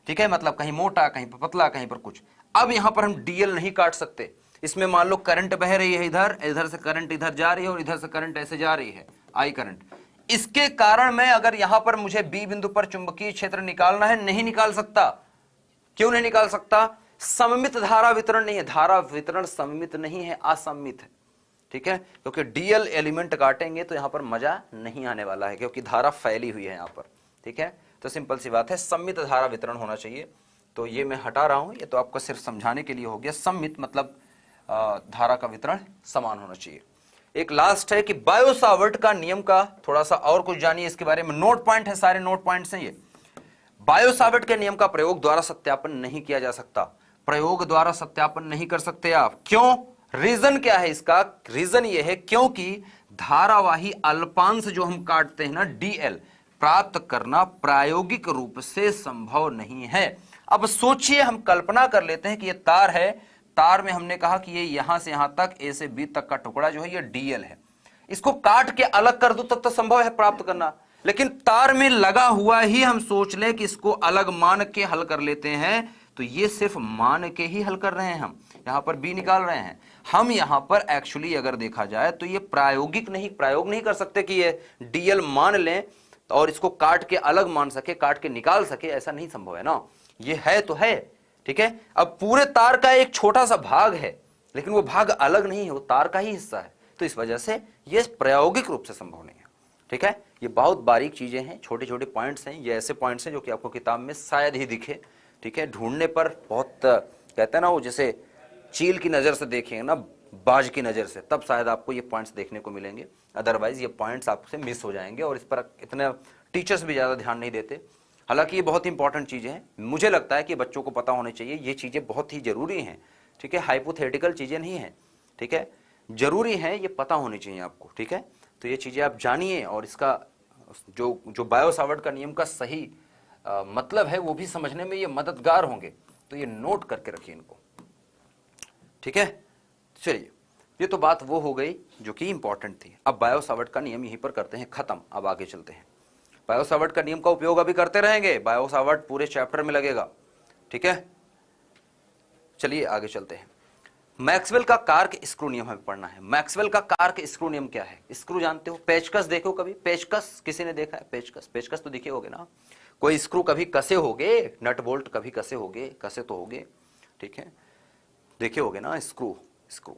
ठीक है। मतलब कहीं मोटा, कहीं पर पतला, कहीं पर कुछ। अब यहां पर हम डीएल नहीं काट सकते। इसमें मान लो करंट बह रही है, इधर इधर से करंट इधर जा रही है और इधर से करंट ऐसे जा रही है, आई करंट। इसके कारण मैं अगर यहां पर मुझे बी बिंदु पर चुंबकीय क्षेत्र निकालना है, नहीं निकाल सकता। क्यों नहीं निकाल सकता? सममित धारा वितरण नहीं है, धारा वितरण सममित नहीं है, असममित है, ठीक है। क्योंकि डीएल एलिमेंट काटेंगे तो यहां पर मजा नहीं आने वाला है, क्योंकि धारा फैली हुई है यहां पर, ठीक है। तो सिंपल सी बात है, सममित धारा वितरण होना चाहिए। तो ये मैं हटा रहा हूं, ये तो आपको सिर्फ समझाने के लिए हो गया। सममित मतलब धारा का वितरण समान होना चाहिए। एक लास्ट है कि बायो-सावर्ट का नियम का थोड़ा सा और कुछ जानिए इसके बारे में। नोट पॉइंट है, सारे नोट पॉइंट्स हैं ये। बायो-सावर्ट के नियम का प्रयोग द्वारा सत्यापन नहीं किया जा सकता। प्रयोग द्वारा सत्यापन नहीं कर सकते आप। क्यों? रीजन क्या है इसका? रीजन ये है क्योंकि धारावाही अल्पांश जो हम काटते हैं ना, डीएल, प्राप्त करना प्रायोगिक रूप से संभव नहीं है। अब सोचिए, हम कल्पना कर लेते हैं कि ये तार है, तार में हमने कहा कि ये यहां से यहां तक, ए से बी तक का टुकड़ा जो है ये डीएल है। इसको काट के अलग कर दो तब तो संभव है प्राप्त करना, लेकिन तार में लगा हुआ ही हम सोच लें कि इसको अलग मान के हल कर लेते हैं, तो ये सिर्फ मान के ही हल कर रहे हैं। हम यहां पर बी निकाल रहे हैं। हम यहां पर एक्चुअली अगर देखा जाए तो ये प्रायोगिक नहीं, प्रयोग नहीं कर सकते कि ये डीएल मान लें और इसको काट के अलग मान सके, काट के निकाल सके, ऐसा नहीं संभव है ना। ये है तो है, ठीक है। अब पूरे तार का एक छोटा सा भाग है, लेकिन वो भाग अलग नहीं है, वो तार का ही हिस्सा है, तो इस वजह से ये प्रायोगिक रूप से संभव नहीं है, ठीक है। ये बहुत बारीक चीजें हैं, छोटे छोटे पॉइंट्स हैं, ये ऐसे पॉइंट्स हैं जो कि आपको किताब में शायद ही दिखे, ठीक है। ढूंढने पर बहुत कहते हैं ना वो, जैसे चील की नजर से देखेंगे ना, बाज की नजर से, तब शायद आपको ये पॉइंट्स देखने को मिलेंगे। अदरवाइज ये पॉइंट्स आपसे मिस हो जाएंगे और इस पर इतने टीचर्स भी ज्यादा ध्यान नहीं देते। हालांकि ये बहुत इंपॉर्टेंट चीजें हैं, मुझे लगता है कि बच्चों को पता होने चाहिए, ये चीजें बहुत ही जरूरी हैं, ठीक है। हाइपोथेटिकल चीजें नहीं है, ठीक है, जरूरी है, ये पता होनी चाहिए आपको, ठीक है। तो ये चीजें आप जानिए और इसका जो बायो-सावर्ट का नियम का सही मतलब है वो भी समझने में ये मददगार होंगे। तो ये नोट करके रखिए इनको, ठीक है। चलिए, ये तो बात वो हो गई जो कि इंपॉर्टेंट थी। अब बायो-सावर्ट का नियम यहीं पर करते हैं खत्म। अब आगे चलते हैं। बायो-सावर्ट का नियम का उपयोग अभी करते रहेंगे, बायो-सावर्ट पूरे चैप्टर में लगेगा, ठीक है। चलिए आगे चलते हैं। मैक्सवेल का कार्क स्क्रू नियम हमें पढ़ना है। मैक्सवेल का कार्क स्क्रू नियम क्या है? स्क्रू जानते हो, पेचकस देखो कभी, पेचकस किसी ने देखा है? पेचकस, पेचकस तो दिखे होगे ना। कोई स्क्रू कभी कसे होगे, नट बोल्ट कभी कसे होगे, कसे तो होगे, ठीक है, देखे होगे ना। स्क्रू, स्क्रू,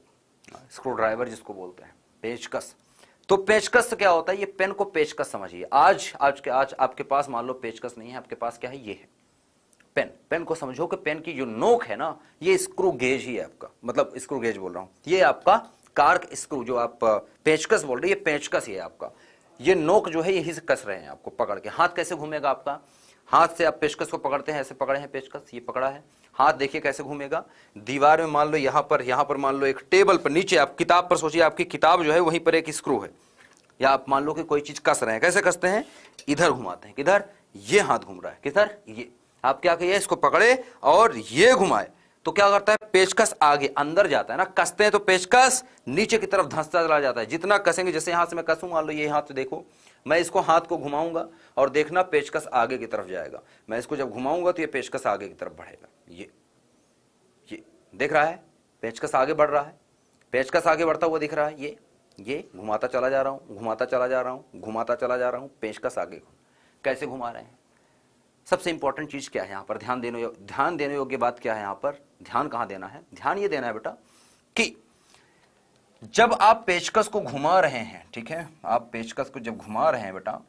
स्क्रू ड्राइवर जिसको बोलते हैं, पेचकस। तो पेचकस क्या होता है? ये पेन को पेचकस समझिए। आज आपके पास मान लो पेचकस नहीं है, आपके पास क्या है? ये है पेन। पेन को समझो कि पेन की जो नोक है ना, ये स्क्रू गेज ही है आपका, मतलब स्क्रू गेज बोल रहा हूं, ये आपका कार्क स्क्रू, जो आप पेचकस बोल रहे हैं, ये पेचकस ही है आपका। ये नोक जो है यही से कस रहे हैं आपको पकड़ के। हाथ कैसे घूमेगा आपका? हाथ से आप पेचकस को पकड़ते हैं, ऐसे पकड़े हैं पेचकस, ये पकड़ा है, हाथ देखिए कैसे घूमेगा। दीवार में मान लो यहां पर मान लो एक टेबल पर, नीचे आप किताब पर सोचिए, आपकी किताब जो है वहीं पर एक स्क्रू है, या आप मान लो कि कोई चीज कस रहे हैं, कैसे कसते हैं? इधर घुमाते हैं, किधर? ये हाथ घूम रहा है, किधर? ये। आप क्या कहिए, इसको पकड़े और ये घुमाए तो क्या करता है? पेचकस आगे अंदर जाता है ना, कसते हैं तो पेचकस नीचे की तरफ धंसता चला जाता है। जितना कसेंगे, जैसे यहां से मैं कसूं, मान लो ये हाथ देखो, मैं इसको हाथ को घुमाऊंगा और देखना पेचकस आगे की तरफ जाएगा। मैं इसको जब घुमाऊंगा तो ये पेचकस आगे की तरफ बढ़ेगा। ये देख रहा है, पेचकस आगे बढ़ रहा है, पेचकस आगे बढ़ता हुआ दिख रहा है। ये घुमाता चला जा रहा हूं, घुमाता चला जा रहा हूं, घुमाता चला जा रहा हूं, पेचकस आगे। कैसे घुमा रहे हैं? सबसे इंपॉर्टेंट चीज क्या है यहां पर, ध्यान देने योग्य बात क्या है यहां पर, ध्यान कहां देना है, ध्यान ये देना है बेटा कि जब आप पेचकस को घुमा रहे हैं, ठीक है, आप पेचकस को जब घुमा रहे हैं बेटा,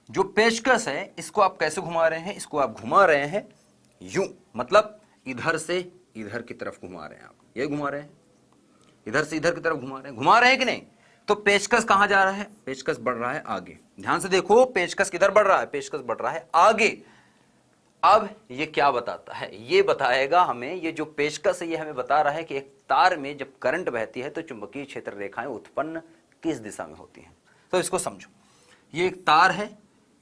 जो पेचकस है इसको आप कैसे घुमा रहे हैं, इसको आप घुमा रहे हैं यूं, मतलब इधर से इधर की तरफ घुमा रहे हैं आप, ये घुमा रहे हैं, इधर से इधर की तरफ घुमा रहे हैं कि नहीं। तो पेचकस कहां जा रहा है, पेचकस बढ़ रहा है आगे, ध्यान से देखो, पेचकस किधर बढ़ रहा है, पेचकस बढ़ रहा है आगे। अब ये क्या बताता है, ये बताएगा हमें, ये जो पेचकस है ये हमें बता रहा है कि एक तार में जब करंट बहती है तो चुंबकीय क्षेत्र रेखाएं उत्पन्न किस दिशा में होती हैं। तो इसको समझो, ये एक तार है,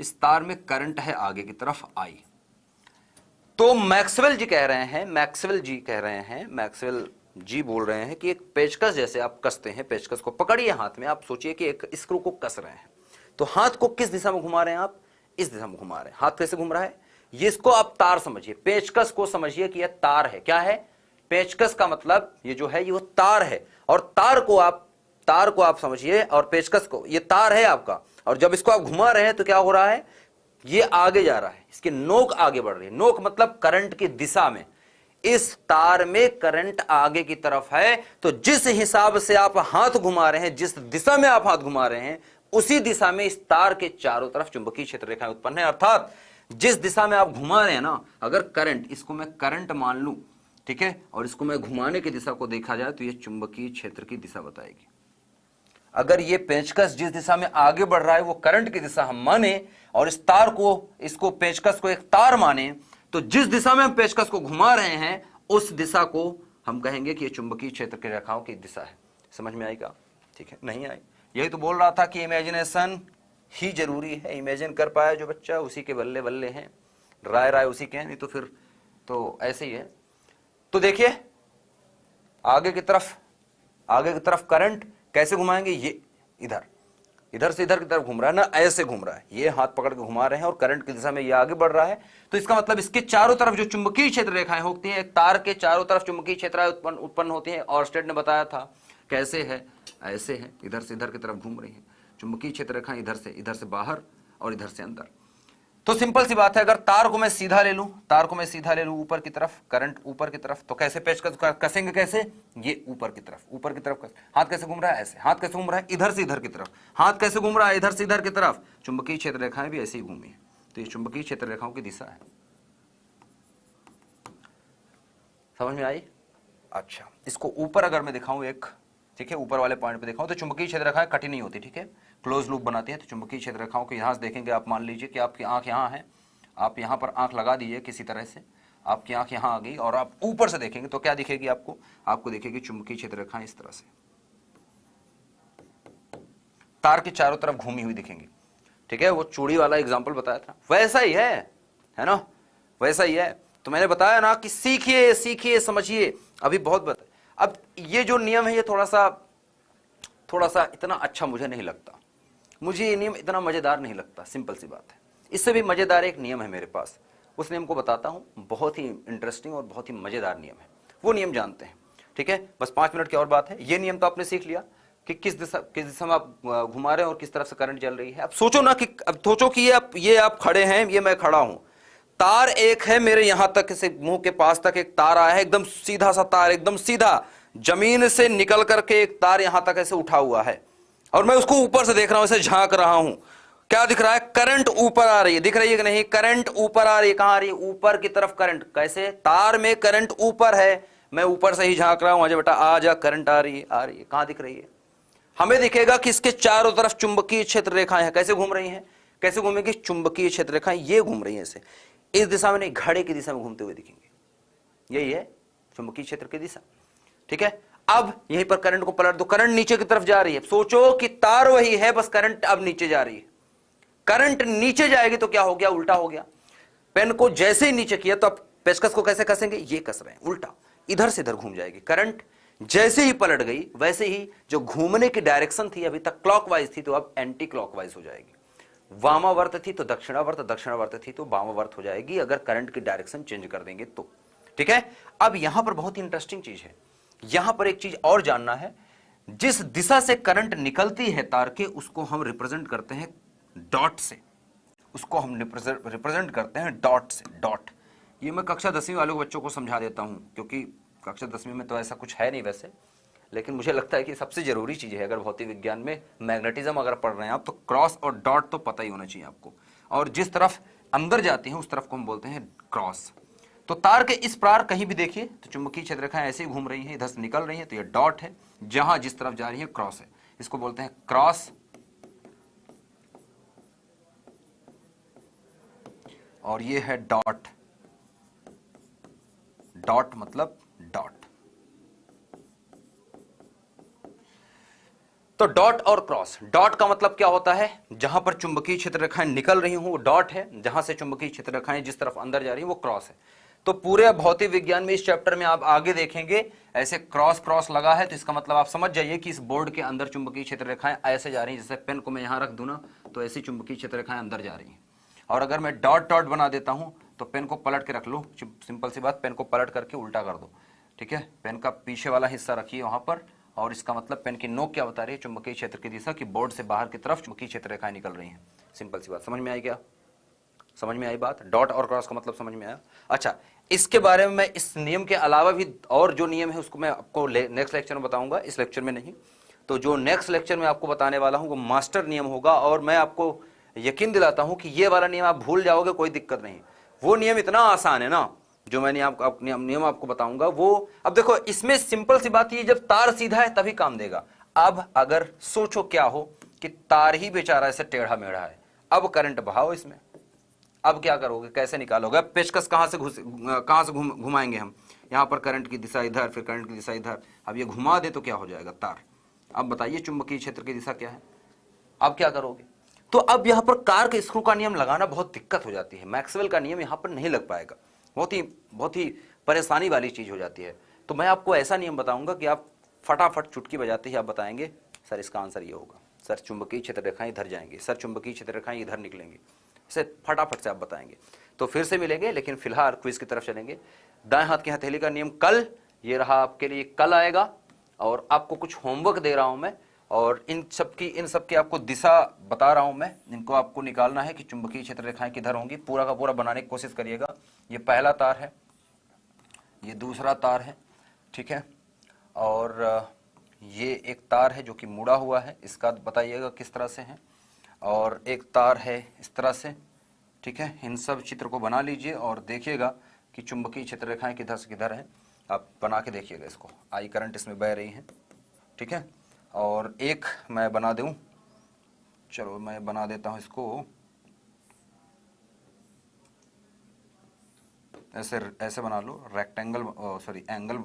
इस तार में करंट है आगे की तरफ आई, तो मैक्सवेल जी कह रहे हैं, मैक्सवेल जी बोल रहे हैं कि एक पेचकस जैसे आप कसते हैं, पेचकस को पकड़िए हाथ में, आप सोचिए कि एक स्क्रू को कस रहे हैं, तो हाथ को किस दिशा में घुमा रहे हैं आप, इस दिशा में घुमा रहे हैं। हाथ कैसे घूम रहा है, ये इसको आप तार समझिए, पेचकस को समझिए कि यह तार है। क्या है, पेचकस का मतलब ये जो है ये वो तार है, और तार को आप समझिए, और पेचकस को, ये तार है आपका, और जब इसको आप घुमा रहे हैं तो क्या हो रहा है, ये आगे जा रहा है, इसकी नोक आगे बढ़ रही है, नोक मतलब करंट की दिशा में, इस तार में करंट आगे की तरफ है, तो जिस हिसाब से आप हाथ घुमा रहे हैं, जिस दिशा में आप हाथ घुमा रहे हैं, उसी दिशा में इस तार के चारों तरफ चुंबकीय क्षेत्र रेखाएं उत्पन्न है। अर्थात जिस दिशा में आप घुमा रहे हैं ना, अगर करंट, इसको मैं करंट मान लूं, ठीक है, और इसको मैं घुमाने की दिशा को देखा जाए तो ये चुंबकीय क्षेत्र की दिशा बताएगी। अगर ये पेचकस जिस दिशा में आगे बढ़ रहा है वो करंट की दिशा हम माने, और इस तार को, इसको पेचकस को एक तार माने, तो जिस दिशा में हम पेचकस को घुमा रहे हैं उस दिशा को हम कहेंगे कि ये चुंबकीय क्षेत्र की रेखाओं की दिशा है। समझ में आएगा, ठीक है, नहीं आई, यही तो बोल रहा था कि इमेजिनेशन ही जरूरी है, इमेजिन कर पाया जो बच्चा उसी के बल्ले बल्ले हैं, राय उसी के हैं, नहीं तो फिर तो ऐसे ही है। तो देखिए आगे की तरफ करंट कैसे घुमाएंगे, ये इधर से इधर की तरफ घूम रहा है ना, ऐसे घूम रहा है, ये हाथ पकड़ के घुमा रहे हैं और करंट की दिशा में ये आगे बढ़ रहा है, तो इसका मतलब इसके चारों तरफ जो चुंबकीय क्षेत्र रेखाएं होती हैं, एक तार के चारों तरफ चुंबकीय क्षेत्र उत्पन्न होती हैं, ऑर्स्टेड ने बताया था कैसे है, ऐसे है, इधर से इधर की तरफ घूम रही है चुंबकीय क्षेत्र रेखाएं, इधर से बाहर और इधर से अंदर। तो सिंपल सी बात है, अगर तार को मैं सीधा ले लूं ऊपर की तरफ, करंट ऊपर की तरफ, तो कैसे पेचकस कसेंगे, कैसे, ये ऊपर की तरफ कस, हाथ कैसे घूम रहा है, ऐसे, हाथ कैसे घूम रहा है, इधर से इधर की तरफ, हाथ कैसे घूम रहा है, इधर से इधर की तरफ, चुंबकीय क्षेत्र रेखाएं भी ऐसे ही घूमी है, तो ये चुंबकीय क्षेत्र रेखाओं की दिशा है। समझ में आई। अच्छा, इसको ऊपर अगर मैं दिखाऊं एक, ठीक है, ऊपर वाले पॉइंट पे दिखाऊं तो चुंबकीय क्षेत्र रेखाएं कटी नहीं होती, ठीक है, क्लोज लूप बनाती है। तो चुंबकीय क्षेत्र रेखाओं को यहां से देखेंगे आप, मान लीजिए कि आपकी आंख यहां है, आप यहां पर आंख लगा दीजिए किसी तरह से, आपकी आंख यहां आ गई और आप ऊपर से देखेंगे तो क्या दिखेगी आपको दिखेगी चुंबकीय क्षेत्र रेखाएं इस तरह से तार के चारों तरफ घूमी हुई दिखेंगी, ठीक है। वो चूड़ी वाला एग्जाम्पल बताया था, वैसा ही है ना, वैसा ही है। तो मैंने बताया ना कि सीखिए समझिए, अभी बहुत अब ये जो नियम है ये थोड़ा सा इतना अच्छा मुझे नहीं लगता, मुझे ये नियम इतना मजेदार नहीं लगता, सिंपल सी बात है। इससे भी मजेदार एक नियम है मेरे पास, उस नियम को बताता हूं, बहुत ही इंटरेस्टिंग और बहुत ही मजेदार नियम है, वो नियम जानते हैं, ठीक है। बस 5 मिनट की और बात है। ये नियम तो आपने सीख लिया कि किस दिशा में आप घुमा रहे हैं और किस तरफ से करंट चल रही है। अब सोचो ना कि ये आप खड़े हैं, ये मैं खड़ा हूं, तार एक है मेरे यहां तक से मुंह के पास तक एक तार आया है, एकदम सीधा सा तार, एकदम सीधा जमीन से निकल करके एक तार यहां तक ऐसे उठा हुआ है, और मैं उसको ऊपर से देख रहा हूं, ऐसे झांक रहा हूं। क्या दिख रहा है, करंट ऊपर आ रही है, दिख रही है कि नहीं, करंट ऊपर आ रही है, कहां आ रही है, ऊपर की तरफ करंट। कैसे, तार में करंट ऊपर है, मैं ऊपर से ही झांक रहा हूं, आजा बेटा आजा, करंट आ रही है, कहां दिख रही है, हमें दिखेगा कि इसके चारों तरफ चुंबकीय क्षेत्र रेखाएं हैं। कैसे घूम रही हैं, कैसे घूमेंगी, चुंबकीय क्षेत्र रेखाएं ये घूम रही हैं ऐसे, इस दिशा में नहीं, घड़े की दिशा में घूमते हुए दिखेंगे, यही है चुंबकीय क्षेत्र की दिशा, ठीक है। अब यहीं पर करंट को पलट दो, करंट नीचे की तरफ जा रही है, सोचो कि तार वही है, बस करंट अब नीचे जा रही है। करंट नीचे जाएगी तो क्या हो गया, उल्टा हो गया। पेन को जैसे ही नीचे किया तो अब पेचकस को कैसे कसेंगे, ये कस रहे हैं, उल्टा, इधर से इधर घूम जाएगी। करंट जैसे ही पलट गई वैसे ही जो घूमने की डायरेक्शन थी अभी तक क्लॉकवाइज थी, तो अब एंटी क्लॉकवाइज हो जाएगी। वामावर्त थी तो दक्षिणावर्त, दक्षिणावर्त थी तो वामावर्त हो जाएगी, अगर करंट की डायरेक्शन चेंज कर देंगे तो, ठीक है। अब यहां पर बहुत ही इंटरेस्टिंग चीज है, यहां पर एक चीज और जानना है जिस दिशा से करंट निकलती है तार के, उसको हम रिप्रेजेंट करते हैं डॉट से, उसको हम रिप्रेजेंट करते हैं डॉट से, डॉट। ये मैं कक्षा 10वीं वालों के बच्चों को समझा देता हूं, क्योंकि कक्षा 10वीं में तो ऐसा कुछ है नहीं वैसे, लेकिन मुझे लगता है कि सबसे जरूरी चीज है। अगर भौतिक विज्ञान में मैग्नेटिज्म अगर पढ़ रहे हैं आप, तो क्रॉस और डॉट तो पता ही होना चाहिए आपको, और जिस तरफ अंदर जाती है उस तरफ को हम बोलते हैं क्रॉस। तो तार के इस पार कहीं भी देखिए तो चुंबकीय क्षेत्र रेखाएं ऐसे ही घूम रही हैं, इधर से निकल रही हैं, तो ये डॉट है, जहां जिस तरफ जा रही है क्रॉस है, इसको बोलते हैं क्रॉस, और ये है डॉट। डॉट मतलब डॉट। तो डॉट और क्रॉस, डॉट का मतलब क्या होता है, जहां पर चुंबकीय क्षेत्र रेखाएं निकल रही हूं वो डॉट है, जहां से चुंबकीय क्षेत्र रेखाएं जिस तरफ अंदर जा रही हैं वो क्रॉस है। तो पूरे भौतिक विज्ञान में इस चैप्टर में आप आगे देखेंगे ऐसे क्रॉस क्रॉस लगा है, तो इसका मतलब आप समझ जाइए कि इस बोर्ड के अंदर चुंबकीय क्षेत्र रेखाएं ऐसे जा रही हैं, जैसे पेन को मैं यहां रख दूं ना, तो ऐसी चुंबकीय क्षेत्र रेखाएं अंदर जा रही हैं। और अगर मैं डॉट डॉट बना देता हूं, तो पेन को पलट के रख लो, सिंपल सी बात, पेन को पलट करके उल्टा कर दो, ठीक है, पेन का पीछे वाला हिस्सा रखिए वहां पर, और इसका मतलब पेन की नोक क्या बता रही है, चुंबकीय क्षेत्र की दिशा, कि बोर्ड से बाहर की तरफ चुंबकीय क्षेत्र रेखाएं निकल रही हैं। सिंपल सी बात, समझ में आई क्या? समझ में आई बात? डॉट और क्रॉस का मतलब समझ में आया? अच्छा, इसके बारे में मैं इस नियम के अलावा भी और जो नियम है उसको मैं आपको नेक्स्ट लेक्चर में बताऊंगा, इस लेक्चर में नहीं। तो जो नेक्स्ट लेक्चर में आपको बताने वाला हूं वो मास्टर नियम होगा, और मैं आपको यकीन दिलाता हूं कि ये वाला नियम आप भूल जाओगे, कोई दिक्कत नहीं। वो नियम इतना आसान है ना, जो मैंने आपको नियम आपको बताऊंगा वो, अब देखो इसमें सिंपल सी बात ये, जब तार सीधा है तभी काम देगा। अब अगर सोचो क्या हो कि तार ही बेचारा ऐसे टेढ़ा मेढ़ा है, अब करंट बहाओ इसमें, अब क्या करोगे, कैसे निकालोगे? अब पेचकस कहां से घुमाएंगे हम, यहां पर करंट की दिशा इधर, फिर करंट की दिशा इधर, अब ये घुमा दे तो क्या हो जाएगा तार। अब बताइए चुंबकीय क्षेत्र की दिशा क्या है, अब क्या करोगे? तो अब यहां पर कार के स्क्रू का नियम लगाना बहुत दिक्कत हो जाती है, मैक्सवेल का नियम यहां पर नहीं लग पाएगा, बहुत ही परेशानी वाली चीज हो जाती है। तो मैं आपको ऐसा नियम बताऊंगा कि आप फटाफट चुटकी बजाते ही आप बताएंगे सर इसका आंसर ये होगा, सर चुंबकीय क्षेत्र रेखाएं इधर जाएंगी, सर चुंबकीय क्षेत्र रेखाएं इधर निकलेंगी, इसे फटाफट से आप बताएंगे। तो फिर से मिलेंगे, लेकिन फिलहाल क्विज की तरफ चलेंगे। दाएं हाथ की हथेली का नियम कल, ये रहा आपके लिए, कल आएगा, और आपको कुछ होमवर्क दे रहा हूं मैं, और इन सब की आपको दिशा बता रहा हूं मैं, इनको आपको निकालना है कि चुंबकीय क्षेत्र रेखाएं किधर होंगी, पूरा का पूरा बनाने की कोशिश करिएगा। ये पहला तार है, ये दूसरा तार है, ठीक है, और ये एक तार है जो कि मुड़ा हुआ है, इसका बताइएगा किस तरह से है, और एक तार है इस तरह से, ठीक है। इन सब चित्र को बना लीजिए और देखिएगा कि चुंबकीय क्षेत्र रेखाएं किधर से किधर है, आप बना के देखिएगा इसको, आई करंट इसमें बह रही है, ठीक है। और एक मैं बना दूं, चलो मैं बना देता हूं इसको, ऐसे बना लो, रेक्टेंगल सॉरी एंगल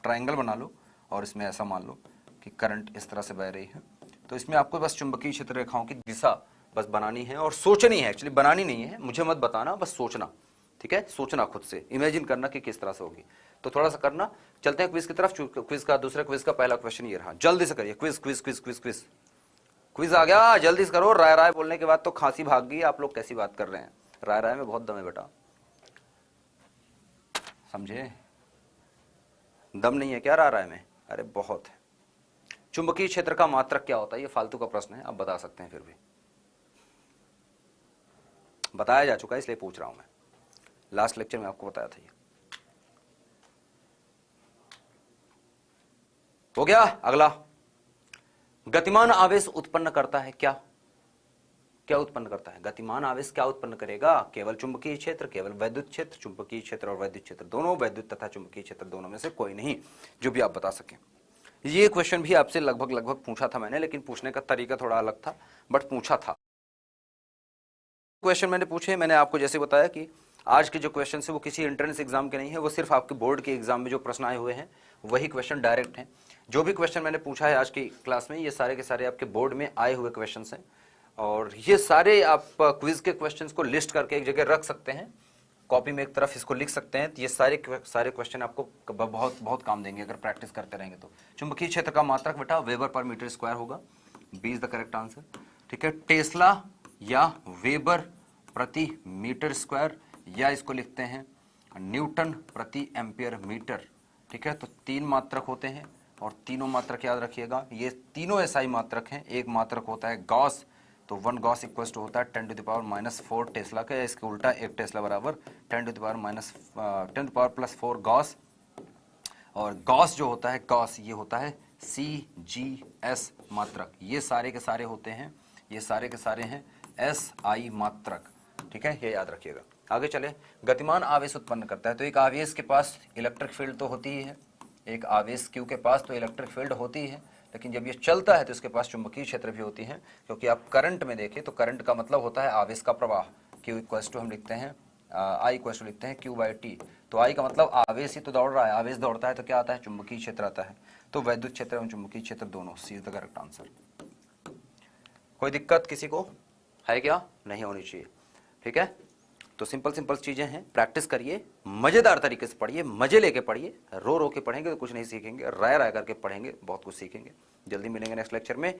ट्रायंगल बना लो, और इसमें ऐसा मान लो कि करंट इस तरह से बह रही है। तो इसमें आपको बस चुंबकीय क्षेत्र रेखाओं की दिशा बस बनानी है और सोचनी है, एक्चुअली बनानी नहीं है, मुझे मत बताना, बस सोचना, ठीक है, सोचना, खुद से इमेजिन करना कि किस तरह से होगी। तो थोड़ा सा करना। चलते हैं क्विज की तरफ। क्विज का दूसरे क्विज का पहला क्वेश्चन ये रहा, जल्दी से करिए, quiz quiz quiz quiz quiz quiz आ गया, जल्दी से करो। राय राय बोलने के बाद तो खांसी भाग गई, आप लोग कैसी बात कर रहे हैं, राय राय में बहुत दम है बेटा, समझे? दम नहीं है क्या राय राय में? अरे बहुत है। चुंबकीय क्षेत्र का मात्रक क्या होता है, ये फालतू का प्रश्न है, आप बता सकते हैं, फिर भी बताया जा चुका है इसलिए पूछ रहा हूं मैं, लास्ट लेक्चर में आपको बताया था ये। हो गया। अगला, गतिमान आवेश उत्पन्न करता है क्या? क्या उत्पन्न करता है? गतिमान आवेश क्या उत्पन्न करेगा? केवल चुंबकीय क्षेत्र, केवल वैद्युत क्षेत्र, चुंबकीय क्षेत्र और वैद्युत क्षेत्र दोनों, वैद्युत तथा चुंबकीय क्षेत्र दोनों में से कोई नहीं, जो भी आप बता सकें। ये क्वेश्चन भी आपसे लगभग पूछा था मैंने, लेकिन पूछने का तरीका थोड़ा अलग था, बट पूछा था। क्वेश्चन मैंने पूछे, मैंने आपको जैसे बताया कि आज के जो क्वेश्चन है वो किसी एंट्रेंस एग्जाम के नहीं है, वो सिर्फ आपके बोर्ड के एग्जाम में जो प्रश्न आए हुए हैं वही क्वेश्चन डायरेक्ट हैं। जो भी क्वेश्चन मैंने पूछा है आज की क्लास में, ये सारे के सारे आपके बोर्ड में आए हुए क्वेश्चन हैं, और ये सारे आप क्विज के क्वेश्चन को लिस्ट करके एक जगह रख सकते हैं, कॉपी में एक तरफ इसको लिख सकते हैं। तो ये सारे क्वेश्चन आपको बहुत काम देंगे अगर प्रैक्टिस करते रहेंगे तो। चुंबकीय क्षेत्र का मात्रक बेटा वेबर पर मीटर स्क्वायर होगा, B is the correct answer, ठीक है। टेस्ला या वेबर प्रति मीटर स्क्वायर, या इसको लिखते हैं न्यूटन प्रति एम्पियर मीटर, ठीक है। तो 3 मात्रक होते हैं, और तीनों मात्रक याद रखिएगा, ये तीनों एसआई मात्रक हैं। एक मात्रक होता है गॉस, तो 1 गॉस इक्वल टू होता है 10⁻⁻4 टेस्ला का, इसके उल्टा 1 टेस्ला बराबर 10⁻⁻4 गॉस। और गॉस जो होता है, गॉस ये होता है CGS मात्रक। ये सारे के सारे होते हैं, ये सारे के सारे हैं SI मात्रक, ठीक है, ये याद रखिएगा। आगे चले, गतिमान आवेश उत्पन्न करता है। तो एक आवेश के पास इलेक्ट्रिक फील्ड तो होती ही है, एक आवेश Q के पास तो इलेक्ट्रिक फील्ड होती है, लेकिन जब ये चलता है तो इसके पास चुंबकीय क्षेत्र भी होती है। क्योंकि आप करंट में देखें तो करंट का मतलब होता है आवेश का प्रवाह। Q इक्वल्स टू हम लिखते हैं I इक्वल्स टू लिखते हैं Q/T। तो I का मतलब आवेश ही तो दौड़ रहा है, आवेश दौड़ता है तो क्या आता है, चुंबकीय क्षेत्र आता है। तो वैद्युत क्षेत्र एवं चुंबकीय क्षेत्र दोनों, सी इज द करेक्ट आंसर। कोई दिक्कत किसी को है क्या? नहीं होनी चाहिए, ठीक है। तो सिंपल सिंपल चीजें हैं, प्रैक्टिस करिए, मजेदार तरीके से पढ़िए, मजे लेके पढ़िए। रो रो के पढ़ेंगे तो कुछ नहीं सीखेंगे, राय राय करके पढ़ेंगे बहुत कुछ सीखेंगे। जल्दी मिलेंगे नेक्स्ट लेक्चर में।